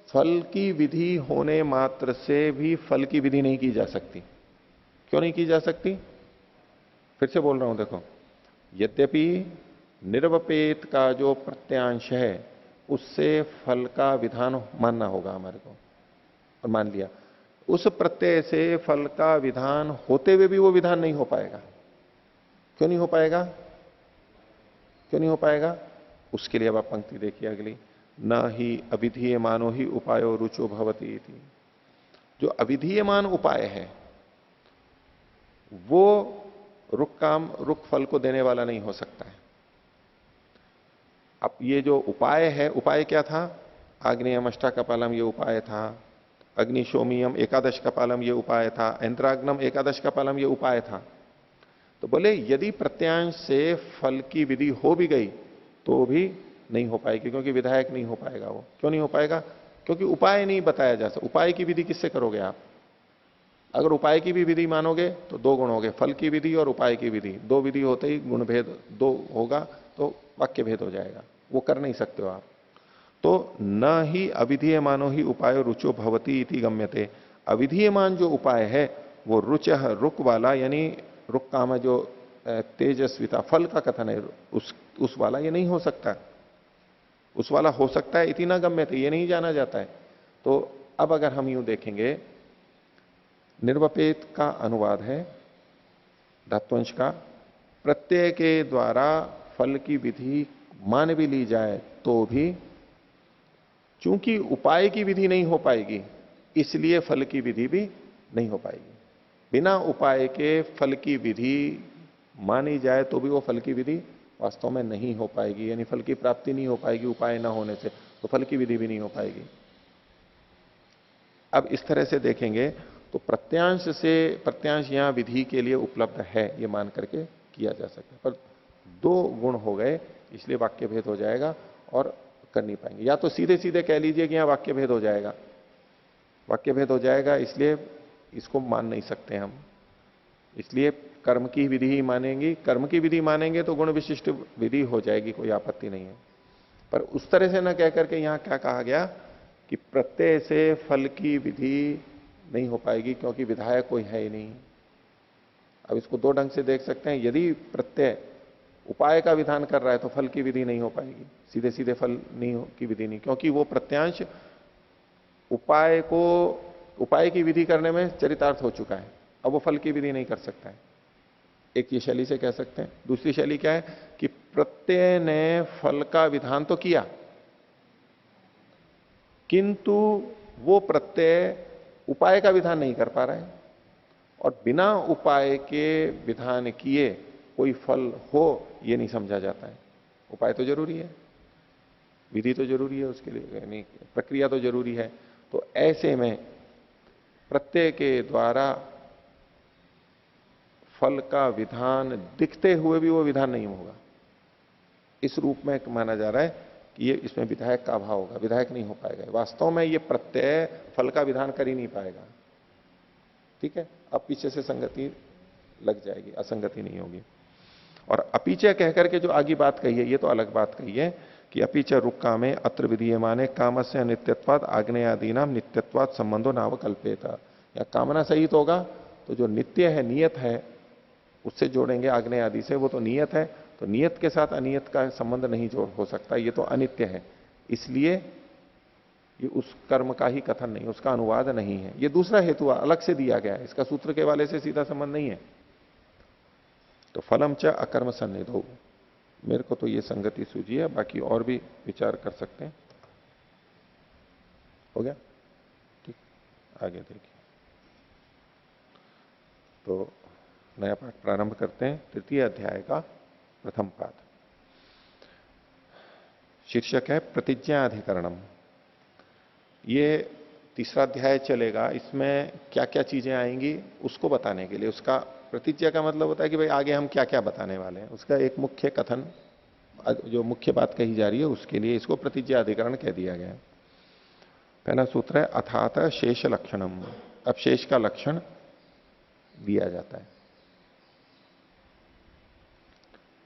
फल की विधि होने मात्र से भी फल की विधि नहीं की जा सकती। क्यों नहीं की जा सकती? फिर से बोल रहा हूं, देखो, यद्यपि निर्वपेत का जो प्रत्यांश है उससे फल का विधान मानना होगा हमारे को, और मान लिया, उस प्रत्यय से फल का विधान होते हुए भी वो विधान नहीं हो पाएगा। क्यों नहीं हो पाएगा? क्यों नहीं हो पाएगा? उसके लिए अब आप पंक्ति देखिए अगली। न ही अविधीयमानो ही उपायो रुचो भवती इति। जो अविधीयमान उपाय है वो रुक फल को देने वाला नहीं हो सकता है। अब ये जो उपाय है, उपाय क्या था? आग्नेयम अष्टा कपालम, ये उपाय था। अग्निशोमियम एकादश कपालम, ये उपाय था। ऐन्द्राग्नम एकादश कपालम, ये उपाय था। तो बोले यदि प्रत्यांश से फल की विधि हो भी गई तो भी नहीं हो पाएगी, क्योंकि विधायक नहीं हो पाएगा वो। क्यों नहीं हो पाएगा? क्योंकि उपाय नहीं बताया जा सकता। उपाय की विधि किससे करोगे आप? अगर उपाय की भी विधि मानोगे तो दो गुण हो गए, फल की विधि और उपाय की विधि। दो विधि होते ही गुण भेद दो होगा तो वाक्य भेद हो जाएगा, वो कर नहीं सकते हो आप। तो न ही अविधीयमानो ही उपाय रुचो भवती इति गम्यते। अविधीयमान जो उपाय है वो रुच, रुक वाला, यानी रुक काम जो तेजस्विता फल का कथन है, उस वाला ये नहीं हो सकता। उस वाला हो सकता है इति न गम्यते, ये नहीं जाना जाता है। तो अब अगर हम यूं देखेंगे, निर्वपेत का अनुवाद है धात्वंश का, प्रत्यय के द्वारा फल की विधि मान भी ली जाए तो भी चूंकि उपाय की विधि नहीं हो पाएगी, इसलिए फल की विधि भी नहीं हो पाएगी। बिना उपाय के फल की विधि मानी जाए तो भी वो फल की विधि वास्तव में नहीं हो पाएगी, यानी फल की प्राप्ति नहीं हो पाएगी उपाय ना होने से, तो फल की विधि भी नहीं हो पाएगी। अब इस तरह से देखेंगे तो प्रत्यांश यहां विधि के लिए उपलब्ध है, ये मान करके किया जा सकता है। पर दो गुण हो गए इसलिए वाक्य भेद हो जाएगा और कर नहीं पाएंगे। या तो सीधे सीधे कह लीजिए कि यहां वाक्य भेद हो जाएगा, वाक्य भेद हो जाएगा इसलिए इसको मान नहीं सकते हम, इसलिए कर्म की विधि ही मानेंगी। कर्म की विधि मानेंगे तो गुण विशिष्ट विधि हो जाएगी, कोई आपत्ति नहीं है। पर उस तरह से ना कह करके यहां क्या कहा गया कि प्रत्यय से फल की विधि नहीं हो पाएगी क्योंकि विधायक कोई है ही नहीं। अब इसको दो ढंग से देख सकते हैं। यदि प्रत्यय उपाय का विधान कर रहा है तो फल की विधि नहीं हो पाएगी, सीधे सीधे फल नहीं की विधि नहीं, क्योंकि वो प्रत्यांश उपाय की विधि करने में चरितार्थ हो चुका है, अब वो फल की विधि नहीं कर सकता है। एक ये शैली से कह सकते हैं। दूसरी शैली क्या है कि प्रत्यय ने फल का विधान तो किया किंतु वो प्रत्यय उपाय का विधान नहीं कर पा रहा है, और बिना उपाय के विधान किए कोई फल हो ये नहीं समझा जाता है। उपाय तो जरूरी है, विधि तो जरूरी है उसके लिए, यानी प्रक्रिया तो जरूरी है। तो ऐसे में प्रत्यय के द्वारा फल का विधान दिखते हुए भी वो विधान नहीं होगा, इस रूप में माना जा रहा है कि ये इसमें विधायक का अभाव होगा, विधायक नहीं हो पाएगा। वास्तव में ये प्रत्यय फल का विधान कर ही नहीं पाएगा। ठीक है, अब पीछे से संगति लग जाएगी, असंगति नहीं होगी। और अपीचय कहकर के जो आगे बात कही है ये तो अलग बात कही है कि अपीचय रुक्का में अत्र विधीयमाने काम से अनित्यत्वाद आग्नेयादि नाम नित्यत्वाद संबंधो नावकल्पेत। या कामना सहित होगा तो जो नित्य है, नियत है, उससे जोड़ेंगे आग्नेय आदि से, वो तो नियत है, तो नियत के साथ अनियत का संबंध नहीं जोड़ हो सकता, ये तो अनित्य है, इसलिए ये उस कर्म का ही कथन नहीं, उसका अनुवाद नहीं है। ये दूसरा हेतु अलग से दिया गया है, इसका सूत्र के वाले से सीधा संबंध नहीं है। तो फलम च अकर्म सन्निधो, मेरे को तो ये संगति सूझी है, बाकी और भी विचार कर सकते हैं। हो गया, ठीक, आगे देखिए। तो नया पाठ प्रारंभ करते हैं, तृतीय अध्याय का प्रथम पाठ। शीर्षक है प्रतिज्ञा अधिकरणम। ये तीसरा अध्याय चलेगा, इसमें क्या क्या चीजें आएंगी उसको बताने के लिए। उसका प्रतिज्ञा का मतलब होता है कि भाई आगे हम क्या क्या बताने वाले हैं, उसका एक मुख्य कथन, जो मुख्य बात कही जा रही है उसके लिए इसको प्रतिज्ञा अधिकरण कह दिया गया है। पहला सूत्र है अथात शेष लक्षणम। अब शेष का लक्षण दिया जाता है।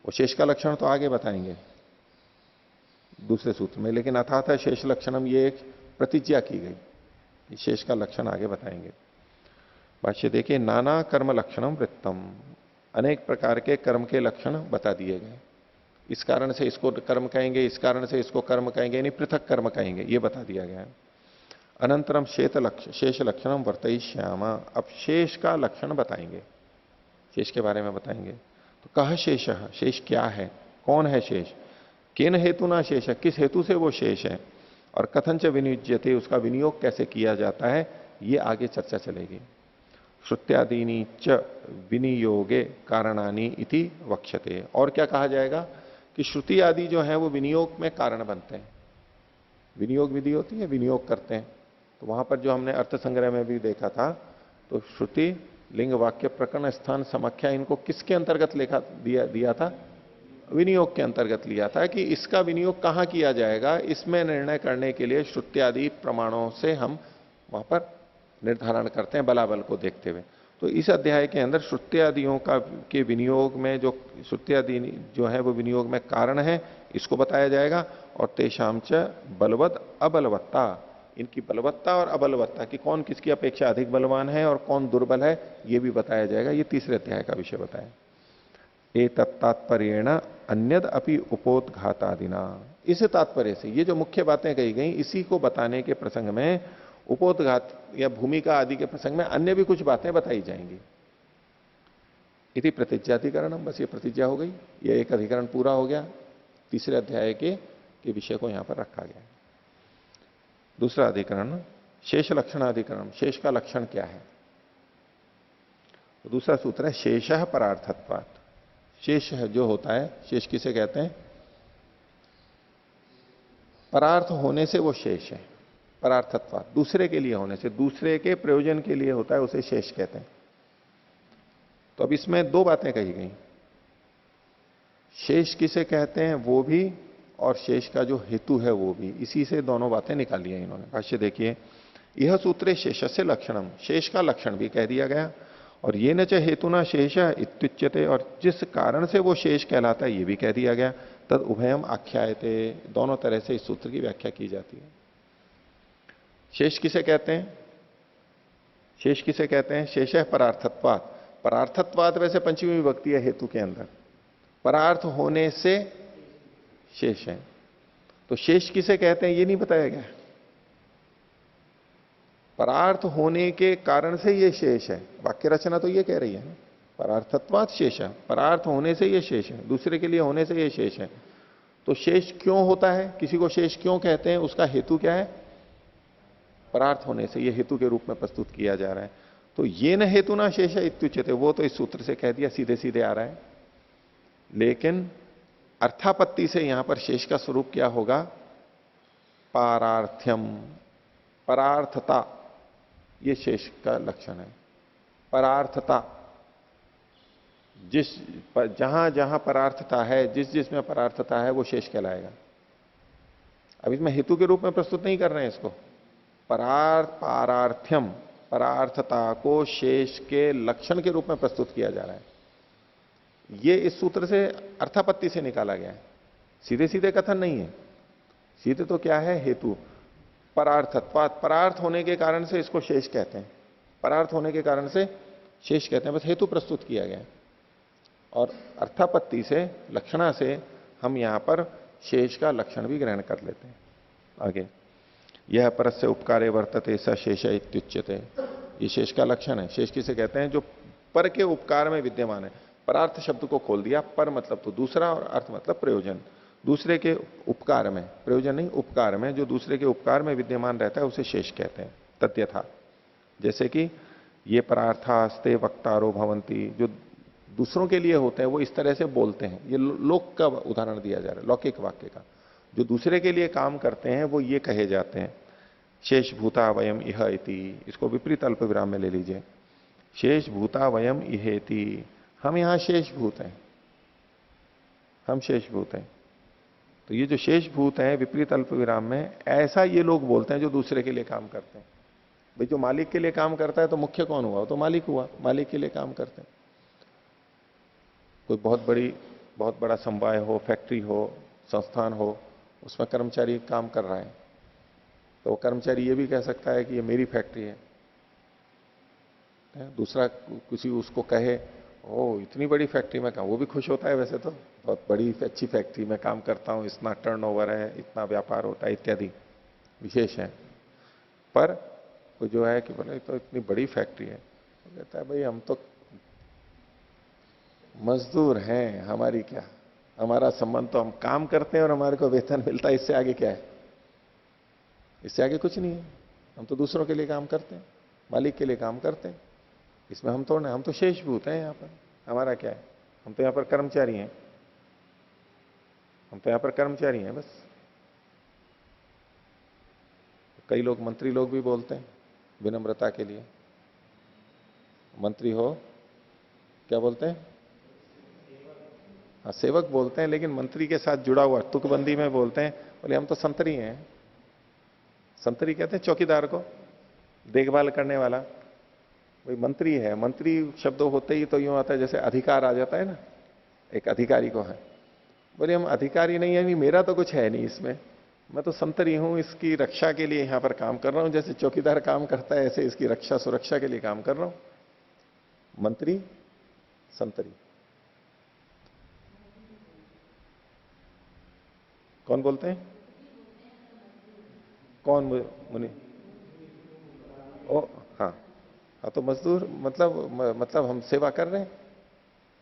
वो शेष का लक्षण तो आगे बताएंगे दूसरे सूत्र में, लेकिन अथात शेष लक्षणम ये एक प्रतिज्ञा की गई, शेष का लक्षण आगे बताएंगे। भाष्य देखिए, नाना कर्म लक्षणम वृत्तम, अनेक प्रकार के कर्म के लक्षण बता दिए गए। इस कारण से इसको कर्म कहेंगे, इस कारण से इसको कर्म कहेंगे, यानी पृथक कर्म कहेंगे, ये बता दिया गया है। अनंतरम शेष लक्षणम वर्तयिष्यामा, अब शेष का लक्षण बताएंगे, शेष के बारे में बताएंगे। तो कह शेष, शेष क्या है, कौन है शेष, केन हेतु ना शेष है, किस हेतु से वो शेष है, और कथन च विनियुज्यते, उसका विनियोग कैसे किया जाता है, ये आगे चर्चा चलेगी। श्रुत्यादीनी च विनियोगे कारणानी इति वक्ष्यते, और क्या कहा जाएगा कि श्रुति आदि जो है वो विनियोग में कारण बनते हैं। विनियोग विधि होती है, विनियोग करते हैं। तो वहां पर जो हमने अर्थ संग्रह में भी देखा था, तो श्रुति, लिंग, वाक्य, प्रकरण, स्थान, समाख्या, इनको किसके अंतर्गत लेखा दिया था, विनियोग के अंतर्गत लिया था, कि इसका विनियोग कहां किया जाएगा, इसमें निर्णय करने के लिए श्रुत्यादि प्रमाणों से हम वहां पर निर्धारण करते हैं, बलाबल को देखते हुए। तो इस अध्याय के अंदर श्रुत्यादियों का के विनियोग में जो श्रुत्यादि जो है वो विनियोग में कारण है, इसको बताया जाएगा। और तेषाम च बलवत अबलवत्ता, इनकी बलवत्ता और अबलवत्ता, कि कौन किसकी अपेक्षा अधिक बलवान है और कौन दुर्बल है, ये भी बताया जाएगा। ये तीसरे अध्याय का विषय बताया। एतत् तात्पर्येण अन्यद अपि उपोद्घातादिना, इस तात्पर्य से ये जो मुख्य बातें कही गई, इसी को बताने के प्रसंग में उपोद्घात या भूमिका आदि के प्रसंग में अन्य भी कुछ बातें बताई जाएंगी। इति प्रतिज्ञाधिकरणम, बस ये प्रतिज्ञा हो गई, ये एक अधिकरण पूरा हो गया। तीसरे अध्याय के विषय को यहां पर रखा गया। दूसरा अधिकरण शेष लक्षणाधिकरण, शेष का लक्षण क्या है। तो दूसरा सूत्र है शेषः परार्थत्वात्। शेष जो होता है, शेष किसे कहते हैं, परार्थ होने से वो शेष है। परार्थत्वात्, दूसरे के लिए होने से, दूसरे के प्रयोजन के लिए होता है, उसे शेष कहते हैं। तो अब इसमें दो बातें कही गई, शेष किसे कहते हैं वो भी, और शेष का जो हेतु है वो भी, इसी से दोनों बातें निकाली है इन्होंने। भाष्य देखिए, यह सूत्रे शेषस्य लक्षणम, शेष का लक्षण भी कह दिया गया, और ये न च हेतुना शेष इत्युच्यते, और जिस कारण से वो शेष कहलाता है ये भी कह दिया गया। तद उभयम आख्यायते, दोनों तरह से इस सूत्र की व्याख्या की जाती है। शेष किसे कहते हैं, शेष किसे कहते हैं, शेष है परार्थत्वात्। परार्थत्वात् वैसे पंचमी विभक्ति है हेतु के अंदर, परार्थ होने से शेष है। तो शेष किसे कहते हैं ये नहीं बताया गया, परार्थ होने के कारण से ये शेष है। वाक्य रचना तो ये कह रही है, परार्थत्वात् शेष है, परार्थ होने से ये शेष है, दूसरे के लिए होने से ये शेष है। तो शेष क्यों होता है, किसी को शेष क्यों कहते हैं, उसका हेतु क्या है, परार्थ होने से, ये हेतु के रूप में प्रस्तुत किया जा रहा है। तो ये न हेतु ना शेष है इत्युच्यते, वो तो इस सूत्र से कह दिया, सीधे सीधे आ रहा है। लेकिन अर्थापत्ति से यहां पर शेष का स्वरूप क्या होगा, पारार्थ्यम, परार्थता, ये शेष का लक्षण है। परार्थता, जहां जहां परार्थता है, जिसमें परार्थता है वो शेष कहलाएगा। अब इसमें हेतु के रूप में प्रस्तुत नहीं कर रहे हैं इसको, पारार्थ्यम, परार्थता को शेष के लक्षण के रूप में प्रस्तुत किया जा रहा है। ये इस सूत्र से अर्थापत्ति से निकाला गया है, सीधे सीधे कथन नहीं है। सीधे तो क्या है, हेतु, परार्थत्वात्, परार्थ होने के कारण से इसको शेष कहते हैं, परार्थ होने के कारण से शेष कहते हैं, बस हेतु प्रस्तुत किया गया है। और अर्थापत्ति से, लक्षणा से हम यहां पर शेष का लक्षण भी ग्रहण कर लेते हैं। आगे, यह परस्य उपकारे वर्तते स शेष इत्युच्यते। ये शेष का लक्षण है। शेष किसे कहते हैं? जो पर के उपकार में विद्यमान है। परार्थ शब्द को खोल दिया, पर मतलब तो दूसरा और अर्थ मतलब प्रयोजन। दूसरे के उपकार में, प्रयोजन नहीं उपकार में, जो दूसरे के उपकार में विद्यमान रहता है उसे शेष कहते हैं। तद्यथा, जैसे कि ये परार्थास्ते वक्तारो भवंती, जो दूसरों के लिए होते हैं वो इस तरह से बोलते हैं। ये लोक का उदाहरण दिया जा रहा है, लौकिक वाक्य का। जो दूसरे के लिए काम करते हैं वो ये कहे जाते हैं। शेष भूता वयम इह इति, इसको विपरीत अल्प विराम में ले लीजिए। शेष भूता वयम इहेति, हम यहां शेष भूत हैं, हम शेष भूत हैं। तो ये जो शेष भूत है विपरीत अल्प विराम में, ऐसा ये लोग बोलते हैं जो दूसरे के लिए काम करते हैं। भाई जो मालिक के लिए काम करता है तो मुख्य कौन हुआ? तो मालिक हुआ, मालिक के लिए काम करते हैं। कोई बहुत बड़ा समवाय हो, फैक्ट्री हो, संस्थान हो, उसमें कर्मचारी काम कर रहा है, तो वो कर्मचारी ये भी कह सकता है कि ये मेरी फैक्ट्री है। दूसरा किसी उसको कहे, ओ इतनी बड़ी फैक्ट्री में काम, वो भी खुश होता है। वैसे तो बहुत बड़ी अच्छी फैक्ट्री में काम करता हूं, इतना टर्नओवर है, इतना व्यापार होता है, इत्यादि विशेष है। पर वो जो है कि बोले तो इतनी बड़ी फैक्ट्री है, तो कहता है भाई हम तो मजदूर हैं, हमारी क्या, हमारा संबंध तो हम काम करते हैं और हमारे को वेतन मिलता है, इससे आगे क्या है? इससे आगे कुछ नहीं है। हम तो दूसरों के लिए काम करते हैं, मालिक के लिए काम करते हैं। इसमें हम तो नहीं, हम तो शेषभूत हैं यहां पर। हमारा क्या है? हम तो यहां पर कर्मचारी हैं, हम तो यहां पर कर्मचारी हैं बस। कई लोग, मंत्री लोग भी बोलते हैं विनम्रता के लिए, मंत्री हो क्या बोलते हैं? हाँ, सेवक बोलते हैं, लेकिन मंत्री के साथ जुड़ा हुआ तुकबंदी में बोलते हैं, बोले हम तो संतरी हैं। संतरी कहते हैं चौकीदार को, देखभाल करने वाला। भाई मंत्री है, मंत्री शब्द होते ही तो यूं आता है जैसे अधिकार आ जाता है ना, एक अधिकारी को है। बोले हम अधिकारी नहीं है, मेरा तो कुछ है नहीं इसमें, मैं तो संतरी हूं, इसकी रक्षा के लिए यहां पर काम कर रहा हूं। जैसे चौकीदार काम करता है ऐसे इसकी रक्षा सुरक्षा के लिए काम कर रहा हूं। मंत्री, संतरी। कौन बोलते हैं? कौन मुनि? ओ हाँ, हाँ तो मजदूर मतलब हम सेवा कर रहे हैं,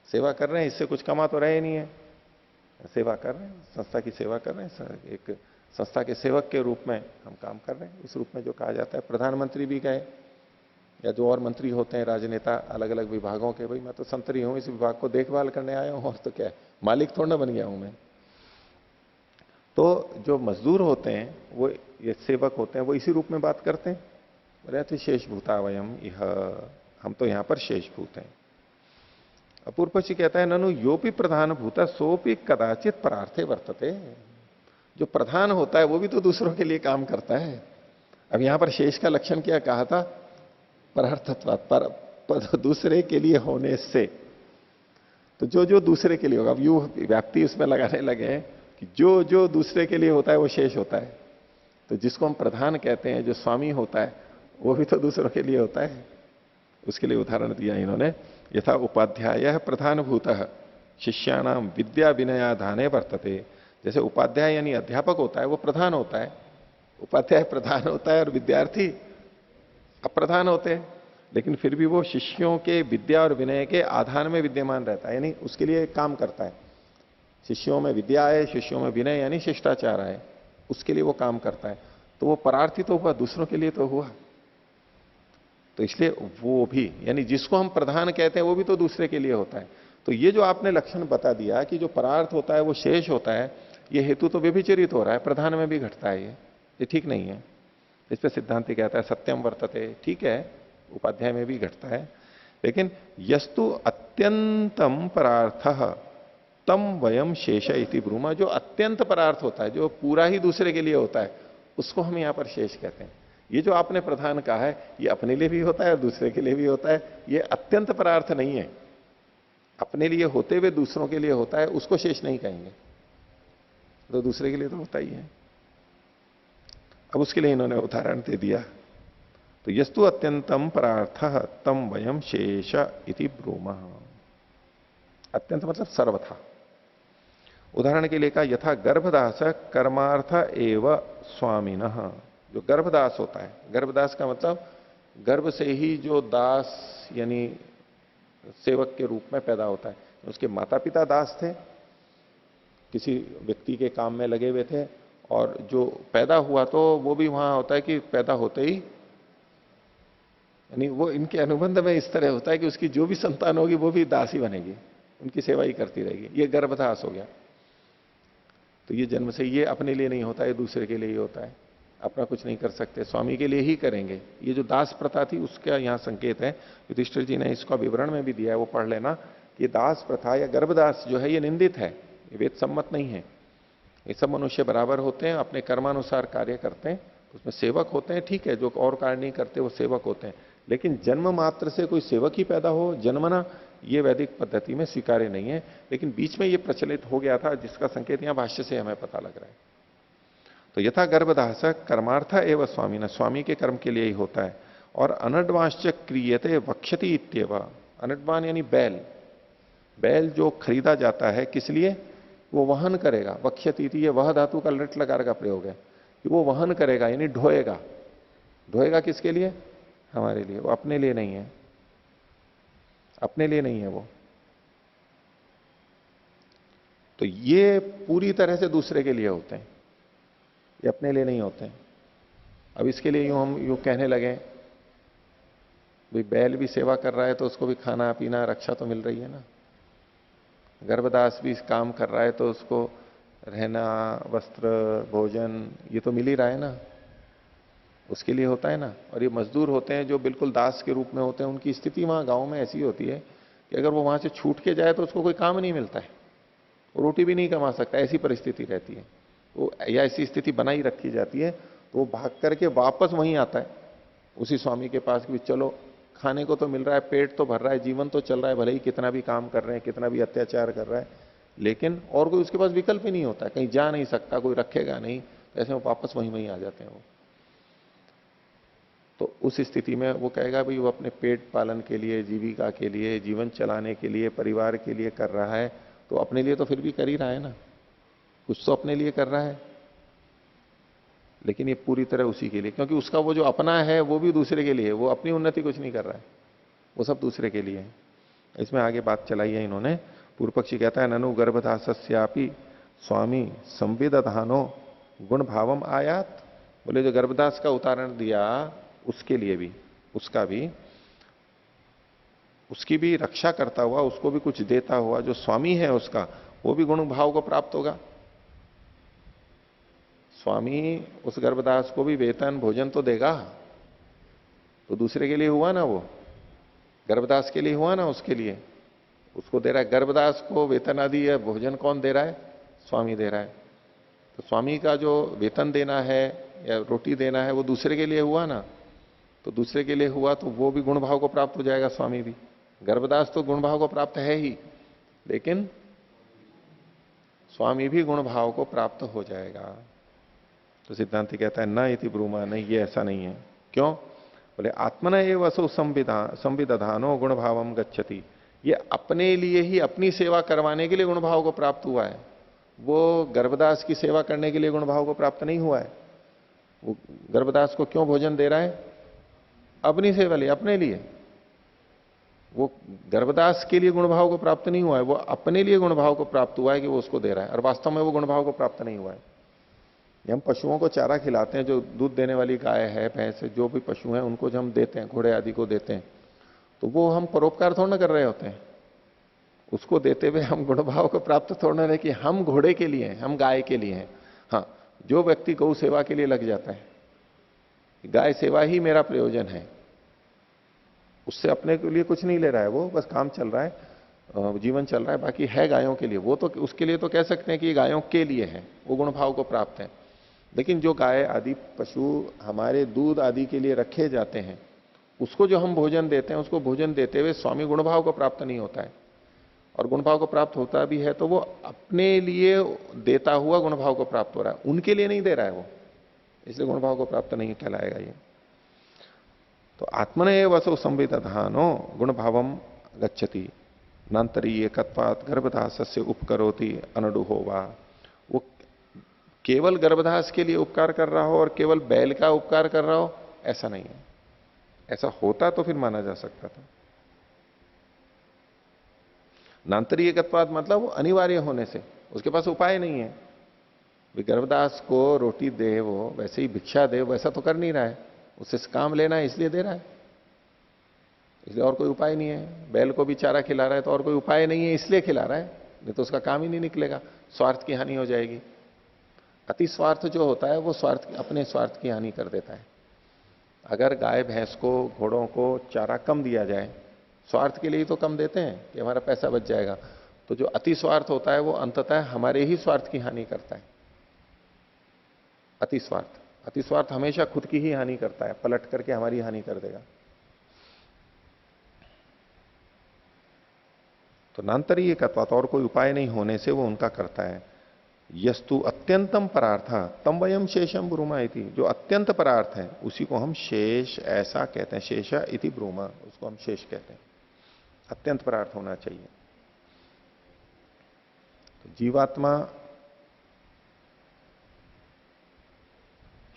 सेवा कर रहे हैं, इससे कुछ कमा तो रहे नहीं है, सेवा कर रहे हैं, संस्था की सेवा कर रहे हैं, एक संस्था के सेवक के रूप में हम काम कर रहे हैं। इस रूप में जो कहा जाता है, प्रधानमंत्री भी कहे या जो और मंत्री होते हैं, राजनेता अलग अलग विभागों के, भाई मैं तो संतरी हूं, इस विभाग को देखभाल करने आया हूं, और तो क्या है, मालिक थोड़ा ना बन गया हूं मैं। तो जो मजदूर होते हैं, वो ये सेवक होते हैं, वो इसी रूप में बात करते हैं। बोले तो शेषभूता वयम यह, हम तो यहां पर शेषभूत हैं। अपूर्व पक्षी कहता है ननु योपि प्रधान भूता सोपि कदाचित परार्थे वर्तते। जो प्रधान होता है वो भी तो दूसरों के लिए काम करता है। अब यहां पर शेष का लक्षण क्या कहा था? परार्थत्वात्, पर दूसरे के लिए होने से। तो जो जो दूसरे के लिए होगा, अब यू व्याप्ति उसमें लगाने लगे कि जो जो दूसरे के लिए होता है वो शेष होता है। तो जिसको हम प्रधान कहते हैं, जो स्वामी होता है, वो भी तो दूसरों के लिए होता है। उसके लिए उदाहरण दिया इन्होंने, यथा उपाध्याय प्रधान भूतः शिष्याणाम विद्या विनयाधाने वर्तते। जैसे उपाध्याय यानी अध्यापक होता है, वो प्रधान होता है, उपाध्याय प्रधान होता है और विद्यार्थी अप्रधान होते हैं, लेकिन फिर भी वो शिष्यों के विद्या और विनय के आधार में विद्यमान रहता है, यानी उसके लिए काम करता है। शिष्यों में विद्या है, शिष्यों में विनय यानी शिष्टाचार है, उसके लिए वो काम करता है। तो वो परार्थी तो हुआ, दूसरों के लिए तो हुआ। तो इसलिए वो भी, यानी जिसको हम प्रधान कहते हैं वो भी तो दूसरे के लिए होता है। तो ये जो आपने लक्षण बता दिया कि जो परार्थ होता है वो शेष होता है, ये हेतु तो व्यभिचरित हो रहा है, प्रधान में भी घटता है, ये ठीक नहीं है। इस पर सिद्धांति कहता है सत्यम वर्तते, ठीक है, उपाध्याय में भी घटता है, लेकिन यस्तु अत्यंतम परार्थ तम वयम शेष इति ब्रूमा। जो अत्यंत परार्थ होता है, जो पूरा ही दूसरे के लिए होता है, उसको हम यहां पर शेष कहते हैं। ये जो आपने प्रधान कहा है, ये अपने लिए भी होता है और दूसरे के लिए भी होता है, ये अत्यंत परार्थ नहीं है। अपने लिए होते हुए दूसरों के लिए होता है, उसको शेष नहीं कहेंगे, तो दूसरे के लिए तो होता ही है। अब उसके लिए इन्होंने उदाहरण दे दिया। तो यस्तु अत्यंतम परार्थ तम वयम शेष इति ब्रूमः। अत्यंत मतलब सर्वथा। उदाहरण के लिए कहा यथा गर्भदास कर्मार्थ एव स्वामिनः। जो गर्भदास होता है, गर्भदास का मतलब गर्भ से ही जो दास यानी सेवक के रूप में पैदा होता है। उसके माता पिता दास थे, किसी व्यक्ति के काम में लगे हुए थे, और जो पैदा हुआ तो वो भी वहां होता है कि पैदा होते ही यानी वो इनके अनुबंध में इस तरह होता है कि उसकी जो भी संतान होगी वो भी दास ही बनेगी, उनकी सेवा ही करती रहेगी। ये गर्भदास हो गया। तो ये जन्म से ये अपने लिए नहीं होता है, दूसरे के लिए ही होता है, अपना कुछ नहीं कर सकते, स्वामी के लिए ही करेंगे। ये जो दास प्रथा थी उसका यहां संकेत है। युधिष्ठिर जी ने इसका विवरण में भी दिया है, वो पढ़ लेना कि दास प्रथा या गर्भदास जो है ये निंदित है, ये वेद सम्मत नहीं है। ये सब मनुष्य बराबर होते हैं, अपने कर्मानुसार कार्य करते हैं, उसमें सेवक होते हैं, ठीक है, जो और कार्य नहीं करते वो सेवक होते हैं। लेकिन जन्म मात्र से कोई सेवक ही पैदा हो, जन्मना, ये वैदिक पद्धति में स्वीकार्य नहीं है। लेकिन बीच में ये प्रचलित हो गया था, जिसका संकेत यहां भाष्य से हमें पता लग रहा है। तो यथा गर्भदास कर्मार्थ एवं स्वामी न, स्वामी के कर्म के लिए ही होता है। और अनड्वांश्च क्रियते वक्षति इत्येव। अनड्वान यानी बैल, बैल जो खरीदा जाता है किस लिए, वो वहन करेगा। वक्षति, ये वह धातु का लट लकार का प्रयोग है कि वो वहन करेगा यानी ढोएगा। ढोएगा किसके लिए, हमारे लिए, वो अपने लिए नहीं है, अपने लिए नहीं है वो। तो ये पूरी तरह से दूसरे के लिए होते हैं, ये अपने लिए नहीं होते हैं। अब इसके लिए यूं हम यूं कहने लगे, भाई बैल भी सेवा कर रहा है तो उसको भी खाना पीना रक्षा तो मिल रही है ना, गर्भदास भी काम कर रहा है तो उसको रहना, वस्त्र, भोजन, ये तो मिल ही रहा है ना, उसके लिए होता है ना। और ये मजदूर होते हैं जो बिल्कुल दास के रूप में होते हैं, उनकी स्थिति वहां गांव में ऐसी होती है कि अगर वो वहां से छूट के जाए तो उसको कोई काम नहीं मिलता है, वो रोटी भी नहीं कमा सकता, ऐसी परिस्थिति रहती है। वो या ऐसी स्थिति बनाई रखी जाती है, तो वो भाग करके वापस वहीं आता है उसी स्वामी के पास कि चलो खाने को तो मिल रहा है, पेट तो भर रहा है, जीवन तो चल रहा है, भले ही कितना भी काम कर रहे हैं, कितना भी अत्याचार कर रहा है, लेकिन और कोई उसके पास विकल्प ही नहीं होता है, कहीं जा नहीं सकता, कोई रखेगा नहीं, तो ऐसे वो वापस वहीं वहीं आ जाते हैं वो। तो उस स्थिति में वो कहेगा भाई वो अपने पेट पालन के लिए, जीविका के लिए, जीवन चलाने के लिए, परिवार के लिए कर रहा है, तो अपने लिए तो फिर भी कर ही रहा है ना, कुछ तो अपने लिए कर रहा है। लेकिन ये पूरी तरह उसी के लिए, क्योंकि उसका वो जो अपना है वो भी दूसरे के लिए है, वो अपनी उन्नति कुछ नहीं कर रहा है, वो सब दूसरे के लिए है। इसमें आगे बात चलाई है इन्होंने। पूर्व पक्षी कहता है ननु गर्भदासस्यापि स्वामी संविदधानो गुण भावम आयात। बोले जो गर्भदास का उदाहरण दिया उसके लिए भी, उसका भी, उसकी भी रक्षा करता हुआ, उसको भी कुछ देता हुआ जो स्वामी है उसका, वो भी गुण भाव को प्राप्त होगा। स्वामी उस गर्भदास को भी वेतन भोजन तो देगा, तो दूसरे के लिए हुआ ना, वो गर्भदास के लिए हुआ ना, उसके लिए उसको दे रहा है। गर्भदास को वेतन आदि या भोजन कौन दे रहा है, स्वामी दे रहा है। तो स्वामी का जो वेतन देना है या रोटी देना है वो दूसरे के लिए हुआ ना, तो दूसरे के लिए हुआ तो वो भी गुण भाव को प्राप्त हो जाएगा, स्वामी भी। गर्भदास तो गुण भाव को प्राप्त है ही, लेकिन स्वामी भी गुण भाव को प्राप्त हो जाएगा। तो सिद्धांति कहता है न इति ब्रूमा, नहीं ये ऐसा नहीं है। क्यों, बोले आत्मन एव असौ संविदधानो गुण भावम गच्छति। ये अपने लिए ही, अपनी सेवा करवाने के लिए गुण भाव को प्राप्त हुआ है, वो गर्भदास की सेवा करने के लिए गुण भाव को प्राप्त नहीं हुआ है। वो गर्भदास को क्यों भोजन दे रहा है, अपनी सेवा लिए, अपने लिए। वो गर्भदास के लिए गुण भाव को प्राप्त नहीं हुआ है, वो अपने लिए गुण भाव को प्राप्त हुआ है कि वो उसको दे रहा है, और वास्तव में वो गुण भाव को प्राप्त नहीं हुआ है। हम पशुओं को चारा खिलाते हैं, जो दूध देने वाली गाय है, भैंस है, जो भी पशु हैं उनको जो हम देते हैं, घोड़े आदि को देते हैं, तो वो हम परोपकार थोड़ा ना कर रहे होते हैं। उसको देते हुए हम गुण भाव को प्राप्त थोड़ा ना, कि हम घोड़े के लिए हैं, हम गाय के लिए हैं। हाँ, जो व्यक्ति गौ सेवा के लिए लग जाता है, गाय सेवा ही मेरा प्रयोजन है, उससे अपने के लिए कुछ नहीं ले रहा है, वो बस काम चल रहा है, जीवन चल रहा है, बाकी है गायों के लिए, वो तो उसके लिए तो कह सकते हैं कि ये गायों के लिए है, वो गुण भाव को प्राप्त है। लेकिन जो गाय आदि पशु हमारे दूध आदि के लिए रखे जाते हैं, उसको जो हम भोजन देते हैं, उसको भोजन देते हुए स्वामी गुण भाव को प्राप्त नहीं होता है। और गुण भाव को प्राप्त होता भी है तो वो अपने लिए देता हुआ गुण भाव को प्राप्त हो रहा है, उनके लिए नहीं दे रहा है वो, इसलिए गुण भाव को प्राप्त नहीं कहलाएगा ये। तो आत्मने वसो संविदधानो गुण भावम गच्छति नान्तरीयकत्वात् गर्भधास्य उपकरोति अनडुहो वा, वो केवल गर्भधास के लिए उपकार कर रहा हो और केवल बैल का उपकार कर रहा हो, ऐसा नहीं है। ऐसा होता तो फिर माना जा सकता था। नान्तरीयकत्वात् मतलब अनिवार्य होने से, उसके पास उपाय नहीं है। गर्भदास को रोटी दे, वो वैसे ही भिक्षा दे, वैसा तो कर नहीं रहा है, उससे काम लेना है इसलिए दे रहा है, इसलिए और कोई उपाय नहीं है। बैल को भी चारा खिला रहा है तो और कोई उपाय नहीं है, इसलिए खिला रहा है, नहीं तो उसका काम ही नहीं निकलेगा, स्वार्थ की हानि हो जाएगी। अति स्वार्थ जो होता है वो अपने स्वार्थ की हानि कर देता है। अगर गाय भैंस को, घोड़ों को चारा कम दिया जाए, स्वार्थ के लिए तो कम देते हैं कि हमारा पैसा बच जाएगा, तो जो अति स्वार्थ होता है वो अंततः हमारे ही स्वार्थ की हानि करता है। अति स्वार्थ हमेशा खुद की ही हानि करता है, पलट करके हमारी हानि कर देगा। तो नान्तरीय कत्वा, और कोई उपाय नहीं होने से वो उनका करता है। यस्तु अत्यंतम परार्थ तम वयम शेषम ब्रूमा इति, जो अत्यंत परार्थ है उसी को हम शेष ऐसा कहते हैं, शेष इति ब्रूमा, उसको हम शेष कहते हैं। अत्यंत परार्थ होना चाहिए। तो जीवात्मा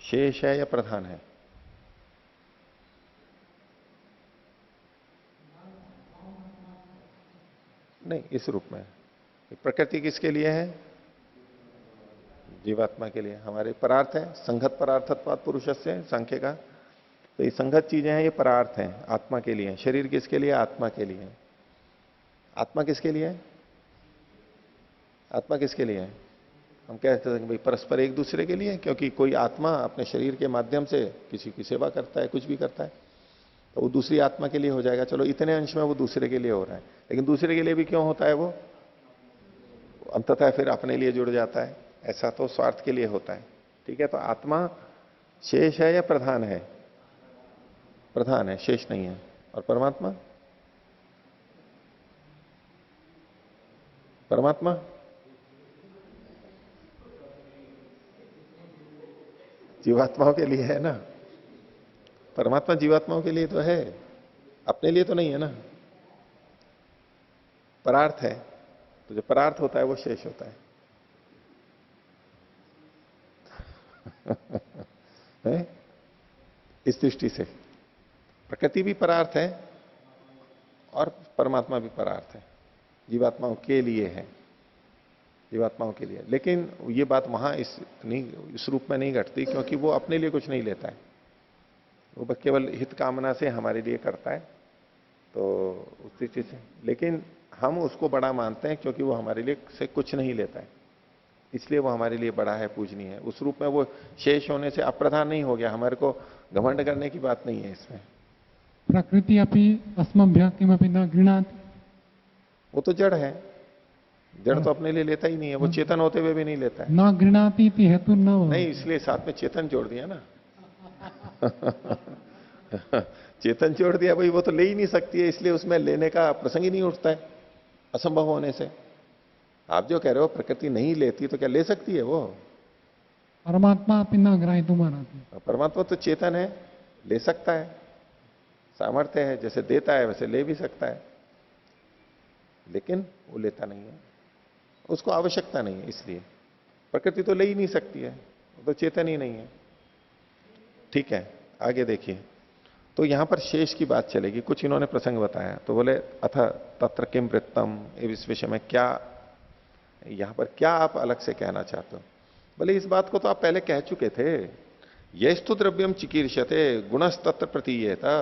शेष है या प्रधान है? नहीं, इस रूप में प्रकृति किसके लिए है? जीवात्मा के लिए। हमारे परार्थ है, संघत परार्थत्वात् पुरुषस्य सांख्य का। तो ये संघत चीजें हैं, ये परार्थ हैं, आत्मा के लिए। शरीर किसके लिए? आत्मा के लिए। आत्मा किसके लिए है? आत्मा किसके लिए है? हम कहते हैं भाई परस्पर एक दूसरे के लिए, क्योंकि कोई आत्मा अपने शरीर के माध्यम से किसी की सेवा करता है, कुछ भी करता है, तो वो दूसरी आत्मा के लिए हो जाएगा। चलो इतने अंश में वो दूसरे के लिए हो रहा है, लेकिन दूसरे के लिए भी क्यों होता है? वो अंततः फिर अपने लिए जुड़ जाता है। ऐसा तो स्वार्थ के लिए होता है। ठीक है, तो आत्मा शेष है या प्रधान है? प्रधान है, शेष नहीं है। और परमात्मा? परमात्मा जीवात्माओं के लिए है ना। परमात्मा जीवात्माओं के लिए तो है, अपने लिए तो नहीं है ना। परार्थ है, तो जो परार्थ होता है वो शेष होता है। है? इस दृष्टि से प्रकृति भी परार्थ है और परमात्मा भी परार्थ है, जीवात्माओं के लिए है, जीवात्माओं के लिए। लेकिन ये बात वहां इस रूप में नहीं घटती, क्योंकि वो अपने लिए कुछ नहीं लेता है, वो बस केवल हित कामना से हमारे लिए करता है। तो उस दृष्टि से, लेकिन हम उसको बड़ा मानते हैं क्योंकि वो हमारे लिए से कुछ नहीं लेता है, इसलिए वो हमारे लिए बड़ा है, पूजनीय है। उस रूप में वो शेष होने से अप्रधान नहीं हो गया। हमारे को घमंड करने की बात नहीं है इसमें। प्रकृति अपि अस्मभ्यः किमपि न गृह्णाति, वो तो जड़ है, जड़ तो अपने लिए लेता ही नहीं है, वो चेतन होते हुए भी नहीं लेता है। न गृह्णाति इति हेतु न हो। नहीं, इसलिए साथ में चेतन जोड़ दिया ना। चेतन जोड़ दिया भाई, वो तो ले ही नहीं सकती है, इसलिए उसमें लेने का प्रसंग ही नहीं उठता है, असंभव होने से। आप जो कह रहे हो प्रकृति नहीं लेती, तो क्या ले सकती है वो? परमात्मा अपि न ग्रहीतुम् अर्हति। परमात्मा तो चेतन है, ले सकता है, सामर्थ्य है, जैसे देता है वैसे ले भी सकता है, लेकिन वो लेता नहीं है, उसको आवश्यकता नहीं है। इसलिए प्रकृति तो ले ही नहीं सकती है, वो तो चेतन ही नहीं है। ठीक है, आगे देखिए। तो यहां पर शेष की बात चलेगी। कुछ इन्होंने प्रसंग बताया, तो बोले अथ तत्र किम वृत्तम, इस विषय में क्या, यहां पर क्या आप अलग से कहना चाहते हो? बोले इस बात को तो आप पहले कह चुके थे। यस्तु द्रव्यम चिकीर्षते गुणस्तत्र प्रतीयेता,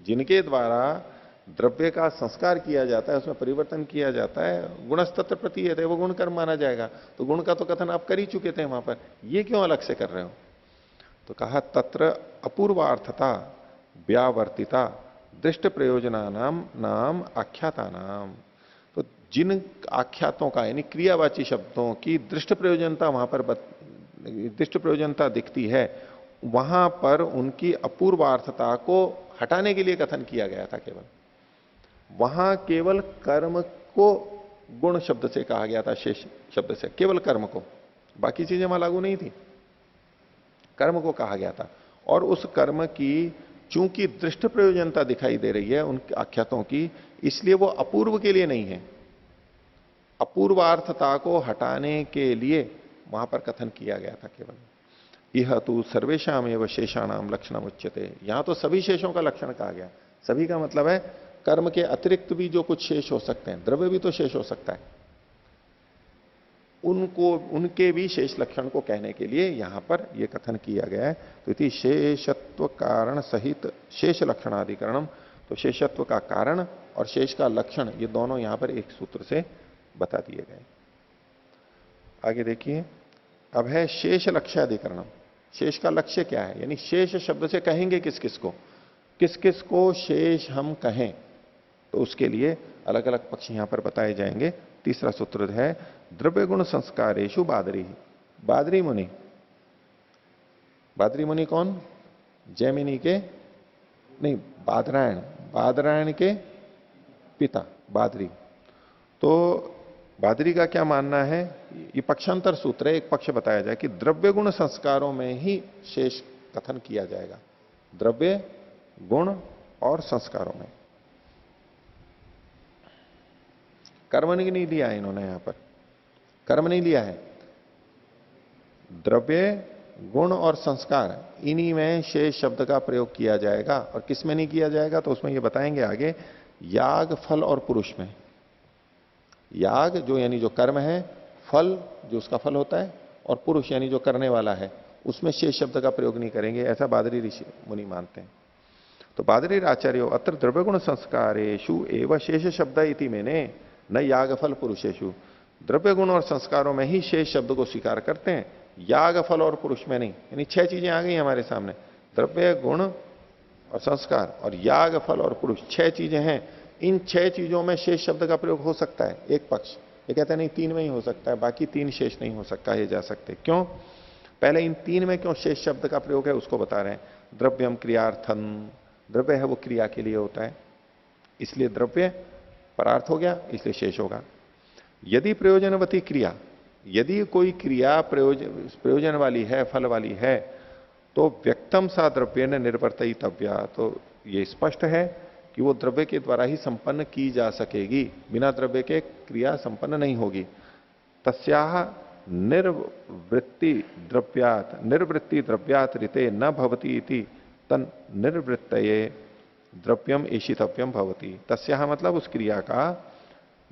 जिनके द्वारा द्रव्य का संस्कार किया जाता है, उसमें परिवर्तन किया जाता है, गुणस्तत्र प्रतीयेते, वो गुण कर्म माना जाएगा। तो गुण का तो कथन आप कर ही चुके थे वहां पर, ये क्यों अलग से कर रहे हो? तो कहा तत्र अपूर्वार्थता व्यावर्तिता दृष्ट प्रयोजना नाम आख्याता नाम। तो जिन आख्यातों का, यानी क्रियावाची शब्दों की दृष्ट प्रयोजनता वहां पर दृष्ट प्रयोजनता दिखती है, वहां पर उनकी अपूर्वार्थता को हटाने के लिए कथन किया गया था। केवल वहां केवल कर्म को गुण शब्द से कहा गया था, शेष शब्द से, केवल कर्म को, बाकी चीजें वहां लागू नहीं थी, कर्म को कहा गया था। और उस कर्म की चूंकि दृष्ट प्रयोजनता दिखाई दे रही है उन आख्यातों की, इसलिए वो अपूर्व के लिए नहीं है। अपूर्वार्थता को हटाने के लिए वहां पर कथन किया गया था केवल। यह तो सर्वेशाम एवं शेषाणाम लक्षणम उच्यते, यहां तो सभी शेषों का लक्षण कहा गया। सभी का मतलब है कर्म के अतिरिक्त भी जो कुछ शेष हो सकते हैं, द्रव्य भी तो शेष हो सकता है, उनको उनके भी शेष लक्षण को कहने के लिए यहां पर यह कथन किया गया है। तो इति शेषत्व कारण सहित शेष लक्षणाधिकरणम, तो शेषत्व का कारण और शेष का लक्षण ये दोनों यहां पर एक सूत्र से बता दिए गए। आगे देखिए, अब है शेष लक्ष्याधिकरणम। शेष का लक्ष्य क्या है, यानी शेष शब्द से कहेंगे किस किस को, किस किस को शेष हम कहें, तो उसके लिए अलग अलग पक्ष यहां पर बताए जाएंगे। तीसरा सूत्र है द्रव्य गुण संस्कारेशु बादरी। बादरी मुनि, बादरी मुनि कौन, जैमिनी के नहीं, बादरायण, बादरायण के पिता बादरी। तो बादरी का क्या मानना है, ये पक्षांतर सूत्र है, एक पक्ष बताया जाए कि द्रव्य गुण संस्कारों में ही शेष कथन किया जाएगा, द्रव्य गुण और संस्कारों में। कर्म नहीं लिया है इन्होंने, यहां पर कर्म नहीं लिया है, द्रव्य गुण और संस्कार इन्हीं में शेष शब्द का प्रयोग किया जाएगा। और किस में नहीं किया जाएगा, तो उसमें ये बताएंगे आगे, याग फल और पुरुष में। याग जो यानी जो कर्म है, फल जो उसका फल होता है, और पुरुष यानी जो करने वाला है, उसमें शेष शब्द का प्रयोग नहीं करेंगे, ऐसा बादरी ऋषि मुनि मानते हैं। तो बादरी आचार्यो अत्र द्रव्य गुण संस्कारेशु एवं शेष शब्द इति मैंने न याग फल पुरुषेशु, द्रव्य गुण और संस्कारों में ही शेष शब्द को स्वीकार करते हैं, याग फल और पुरुष में नहीं। यानी 6 चीजें आ गई हमारे सामने, द्रव्य गुण और संस्कार और याग फल और पुरुष, 6 चीजें हैं। इन 6 चीजों में शेष शब्द का प्रयोग हो सकता है। एक पक्ष ये कहता है नहीं 3 में ही हो सकता है, बाकी 3 शेष नहीं हो सकता, ये जा सकते। क्यों, पहले इन 3 में क्यों शेष शब्द का प्रयोग है उसको बता रहे हैं। द्रव्यम क्रियार्थन, द्रव्य है वो क्रिया के लिए होता है, इसलिए द्रव्य परार्थ हो गया, इसलिए शेष होगा। यदि प्रयोजनवती क्रिया, यदि कोई क्रिया प्रयोजन वाली है, फल वाली है, तो व्यक्तम सा द्रव्य न निर्वर्तितव्या, तो ये स्पष्ट है कि वो द्रव्य के द्वारा ही संपन्न की जा सकेगी, बिना द्रव्य के क्रिया संपन्न नहीं होगी। तस्याह निर्वृत्ति द्रव्यात ऋते न भवती इति तन निर्वृत्तये द्रव्यम ईशितव्यम भवती। तस्याह मतलब उस क्रिया का,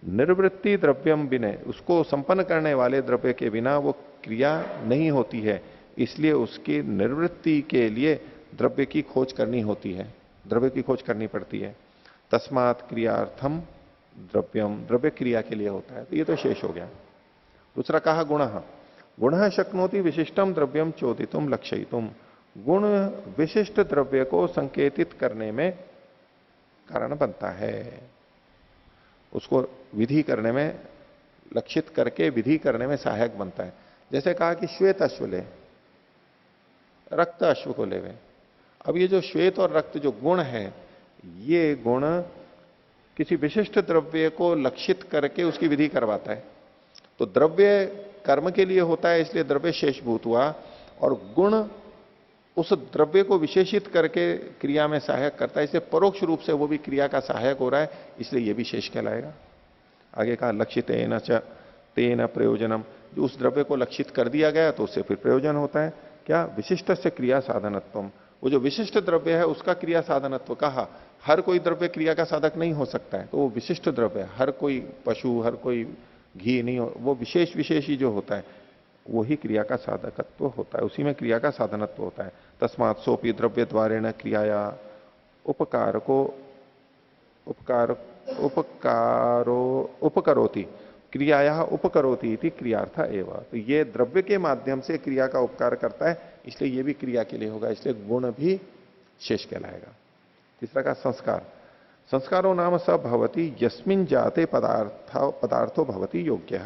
निर्वृत्ति द्रव्यम बिना, उसको संपन्न करने वाले द्रव्य के बिना वो क्रिया नहीं होती है, इसलिए उसकी निर्वृत्ति के लिए द्रव्य की खोज करनी होती है, द्रव्य की खोज करनी पड़ती है। तस्मात् क्रियार्थम द्रव्यम, द्रव्य क्रिया के लिए होता है, तो ये तो शेष हो गया। दूसरा कहा गुण, गुण शक्नोति विशिष्टम द्रव्यम चोदितुम लक्षयितुम, गुण विशिष्ट द्रव्य को संकेतित करने में कारण बनता है, उसको विधि करने में, लक्षित करके विधि करने में सहायक बनता है। जैसे कहा कि श्वेत अश्व ले, रक्त अश्व को लेवे। अब ये जो श्वेत और रक्त जो गुण है, ये गुण किसी विशिष्ट द्रव्य को लक्षित करके उसकी विधि करवाता है। तो द्रव्य कर्म के लिए होता है, इसलिए द्रव्य शेषभूत हुआ, और गुण उस द्रव्य को विशेषित करके क्रिया में सहायक करता है, इसलिए परोक्ष रूप से वो भी क्रिया का सहायक हो रहा है, इसलिए ये भी शेष कहलाएगा। आगे कहा लक्षित न च तेन प्रयोजनम, जो उस द्रव्य को लक्षित कर दिया गया तो उससे फिर प्रयोजन होता है। क्या, विशिष्ट से क्रिया साधनत्वम, वो जो विशिष्ट द्रव्य है उसका क्रिया साधनत्व। कहा हर कोई द्रव्य क्रिया का साधक नहीं हो सकता है, तो वो विशिष्ट द्रव्य, हर कोई पशु, हर कोई घी नहीं हो, वो विशेष विशेष ही जो होता है वही क्रिया का साधकत्व होता है, उसी में क्रिया का साधनत्व होता है। तस्मात् सोपी द्रव्य द्वारेण क्रियाया उपकरोति क्रियाया उपकरोति इति क्रियार्थ एवं, तो ये द्रव्य के माध्यम से क्रिया का उपकार करता है, इसलिए ये भी क्रिया के लिए होगा, इसलिए गुण भी शेष कहलाएगा। तीसरा का संस्कार, संस्कारो नाम स भवति यस्मिन् जाते पदार्थो भवति योग्य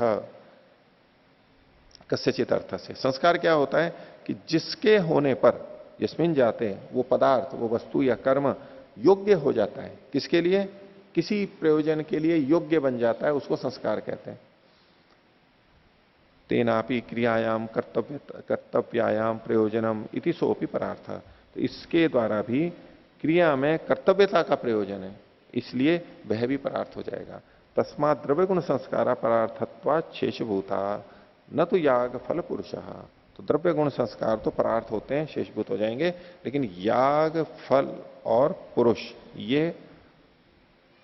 कस्यचित अर्थ से। संस्कार क्या होता है कि जिसके होने पर, यस्मिन् जाते, वो पदार्थ, वो वस्तु या कर्म योग्य हो जाता है, किसके लिए, किसी प्रयोजन के लिए योग्य बन जाता है, उसको संस्कार कहते हैं। तेनापि क्रियायाम कर्तव्यायाम प्रयोजनम इति सोपि परार्थ, तो इसके द्वारा भी क्रिया में कर्तव्यता का प्रयोजन है, इसलिए वह भी परार्थ हो जाएगा। तस्मात द्रव्य गुण संस्कारा परार्थत्वा शेषभूता न तो याग फल पुरुषः। तो द्रव्य गुण संस्कार तो परार्थ होते हैं, शेषभूत हो जाएंगे, लेकिन याग फल और पुरुष ये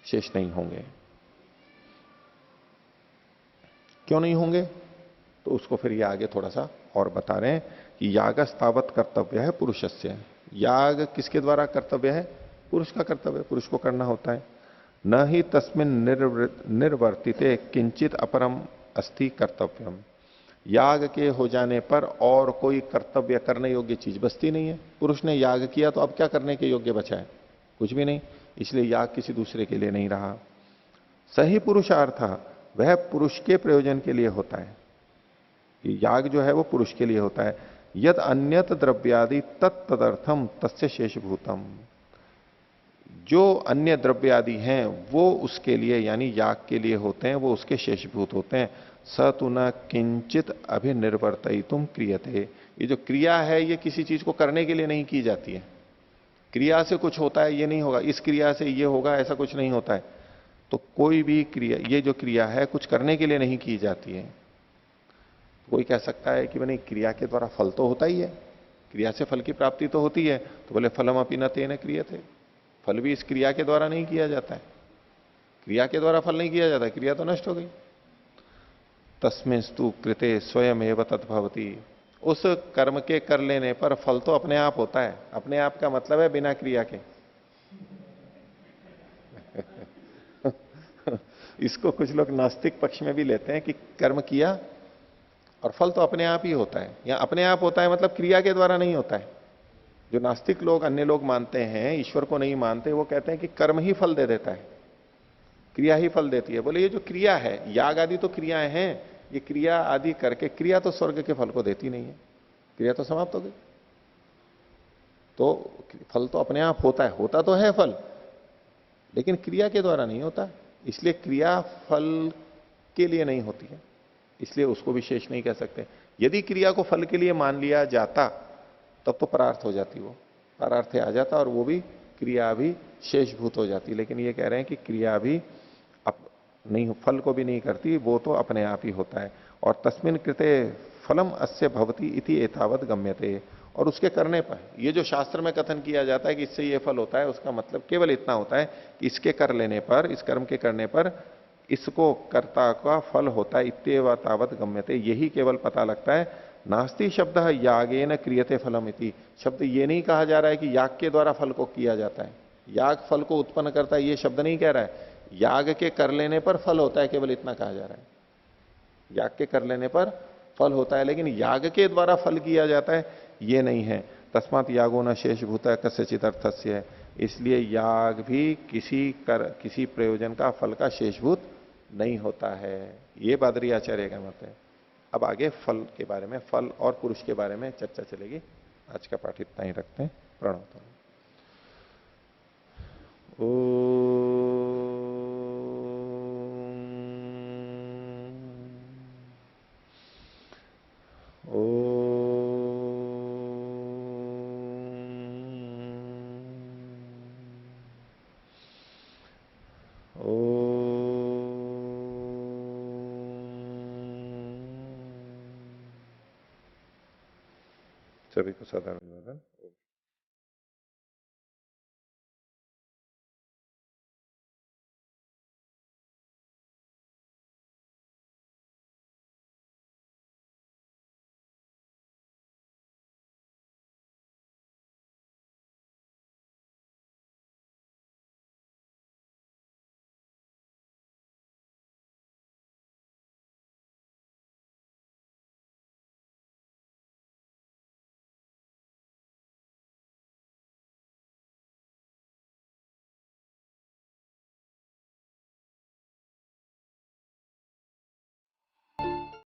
शेष नहीं होंगे। क्यों नहीं होंगे? तो उसको फिर ये आगे थोड़ा सा और बता रहे हैं कि यागस्तावत कर्तव्य है पुरुषस्य। याग किसके द्वारा कर्तव्य है? पुरुष का कर्तव्य, पुरुष को करना होता है। न ही तस्मिन निर्वर्तिते किंचित अपरम अस्ति कर्तव्यम। याग के हो जाने पर और कोई कर्तव्य करने योग्य चीज बचती नहीं है। पुरुष ने याग किया तो अब क्या करने के योग्य बचा है? कुछ भी नहीं। इसलिए याग किसी दूसरे के लिए नहीं रहा। सही पुरुषार्थ वह पुरुष के प्रयोजन के लिए होता है। कि याग जो है वो पुरुष के लिए होता है। यद अन्यत द्रव्यादि तत्तदर्थम तस्य शेषभूतम। जो अन्य द्रव्य आदि हैं वो उसके लिए यानी याग के लिए होते हैं, वो उसके शेषभूत होते हैं। स तु न किंचित अभिनिर्वर्तयितुम क्रियते। ये जो क्रिया है ये किसी चीज को करने के लिए नहीं की जाती है। क्रिया से कुछ होता है ये नहीं होगा, इस क्रिया से ये होगा ऐसा कुछ नहीं होता है। तो कोई भी क्रिया, ये जो क्रिया है कुछ करने के लिए नहीं की जाती है। कोई कह सकता है कि नहीं, क्रिया के द्वारा फल तो होता ही है, क्रिया से फल की प्राप्ति तो होती है। तो बोले फलम अपि न तेन क्रियते। फल भी इस क्रिया के द्वारा नहीं किया जाता है। क्रिया के द्वारा फल नहीं किया जाता है, क्रिया तो नष्ट हो गई। तस्मिंस्तु कृते स्वयं एव तद्भवति। उस कर्म के कर लेने पर फल तो अपने आप होता है। अपने आप का मतलब है बिना क्रिया के। इसको कुछ लोग नास्तिक पक्ष में भी लेते हैं कि कर्म किया और फल तो अपने आप ही होता है। या अपने आप होता है मतलब क्रिया के द्वारा नहीं होता है। जो नास्तिक लोग, अन्य लोग मानते हैं, ईश्वर को नहीं मानते, वो कहते हैं कि कर्म ही फल दे देता है, क्रिया ही फल देती है। बोले ये जो क्रिया है, याग आदि तो क्रियाएं हैं, ये क्रिया आदि करके, क्रिया तो स्वर्ग के फल को देती नहीं है, क्रिया तो समाप्त हो गई। तो फल तो अपने आप होता है, होता तो है फल, लेकिन क्रिया के द्वारा नहीं होता। इसलिए क्रिया फल के लिए नहीं होती है, इसलिए उसको भी शेष नहीं कह सकते। यदि क्रिया को फल के लिए मान लिया जाता तब तो परार्थ हो जाती, वो परार्थ आ जाता और वो भी क्रिया भी शेषभूत हो जाती। लेकिन ये कह रहे हैं कि क्रिया भी अप नहीं, फल को भी नहीं करती, वो तो अपने आप ही होता है। और तस्मिन कृते फलम अस्य भवति इति एतावत गम्यते। और उसके करने पर, ये जो शास्त्र में कथन किया जाता है कि इससे ये फल होता है, उसका मतलब केवल इतना होता है कि इसके कर लेने पर, इस कर्म के करने पर इसको कर्ता का फल होता है। इत्येव तावत गम्यते, यही केवल पता लगता है। नास्ति शब्द यागे न क्रियते फलम इति। शब्द ये नहीं कहा जा रहा है कि याग के द्वारा फल को किया जाता है, याग फल को उत्पन्न करता है, ये शब्द नहीं कह रहा है। याग के कर लेने पर फल होता है, केवल इतना कहा जा रहा है। याग के कर लेने पर फल होता है, लेकिन याग के द्वारा फल किया जाता है ये नहीं है। तस्मात यागो न शेषभूत कस्यचित अर्थस्य। इसलिए याग भी किसी प्रयोजन का, फल का शेषभूत नहीं होता है। ये बादरी आचार्य का मत है। अब आगे फल के बारे में, फल और पुरुष के बारे में चर्चा चलेगी। आज का पाठ इतना ही रखते हैं। प्रणव। ओ ओ सभी को साधारण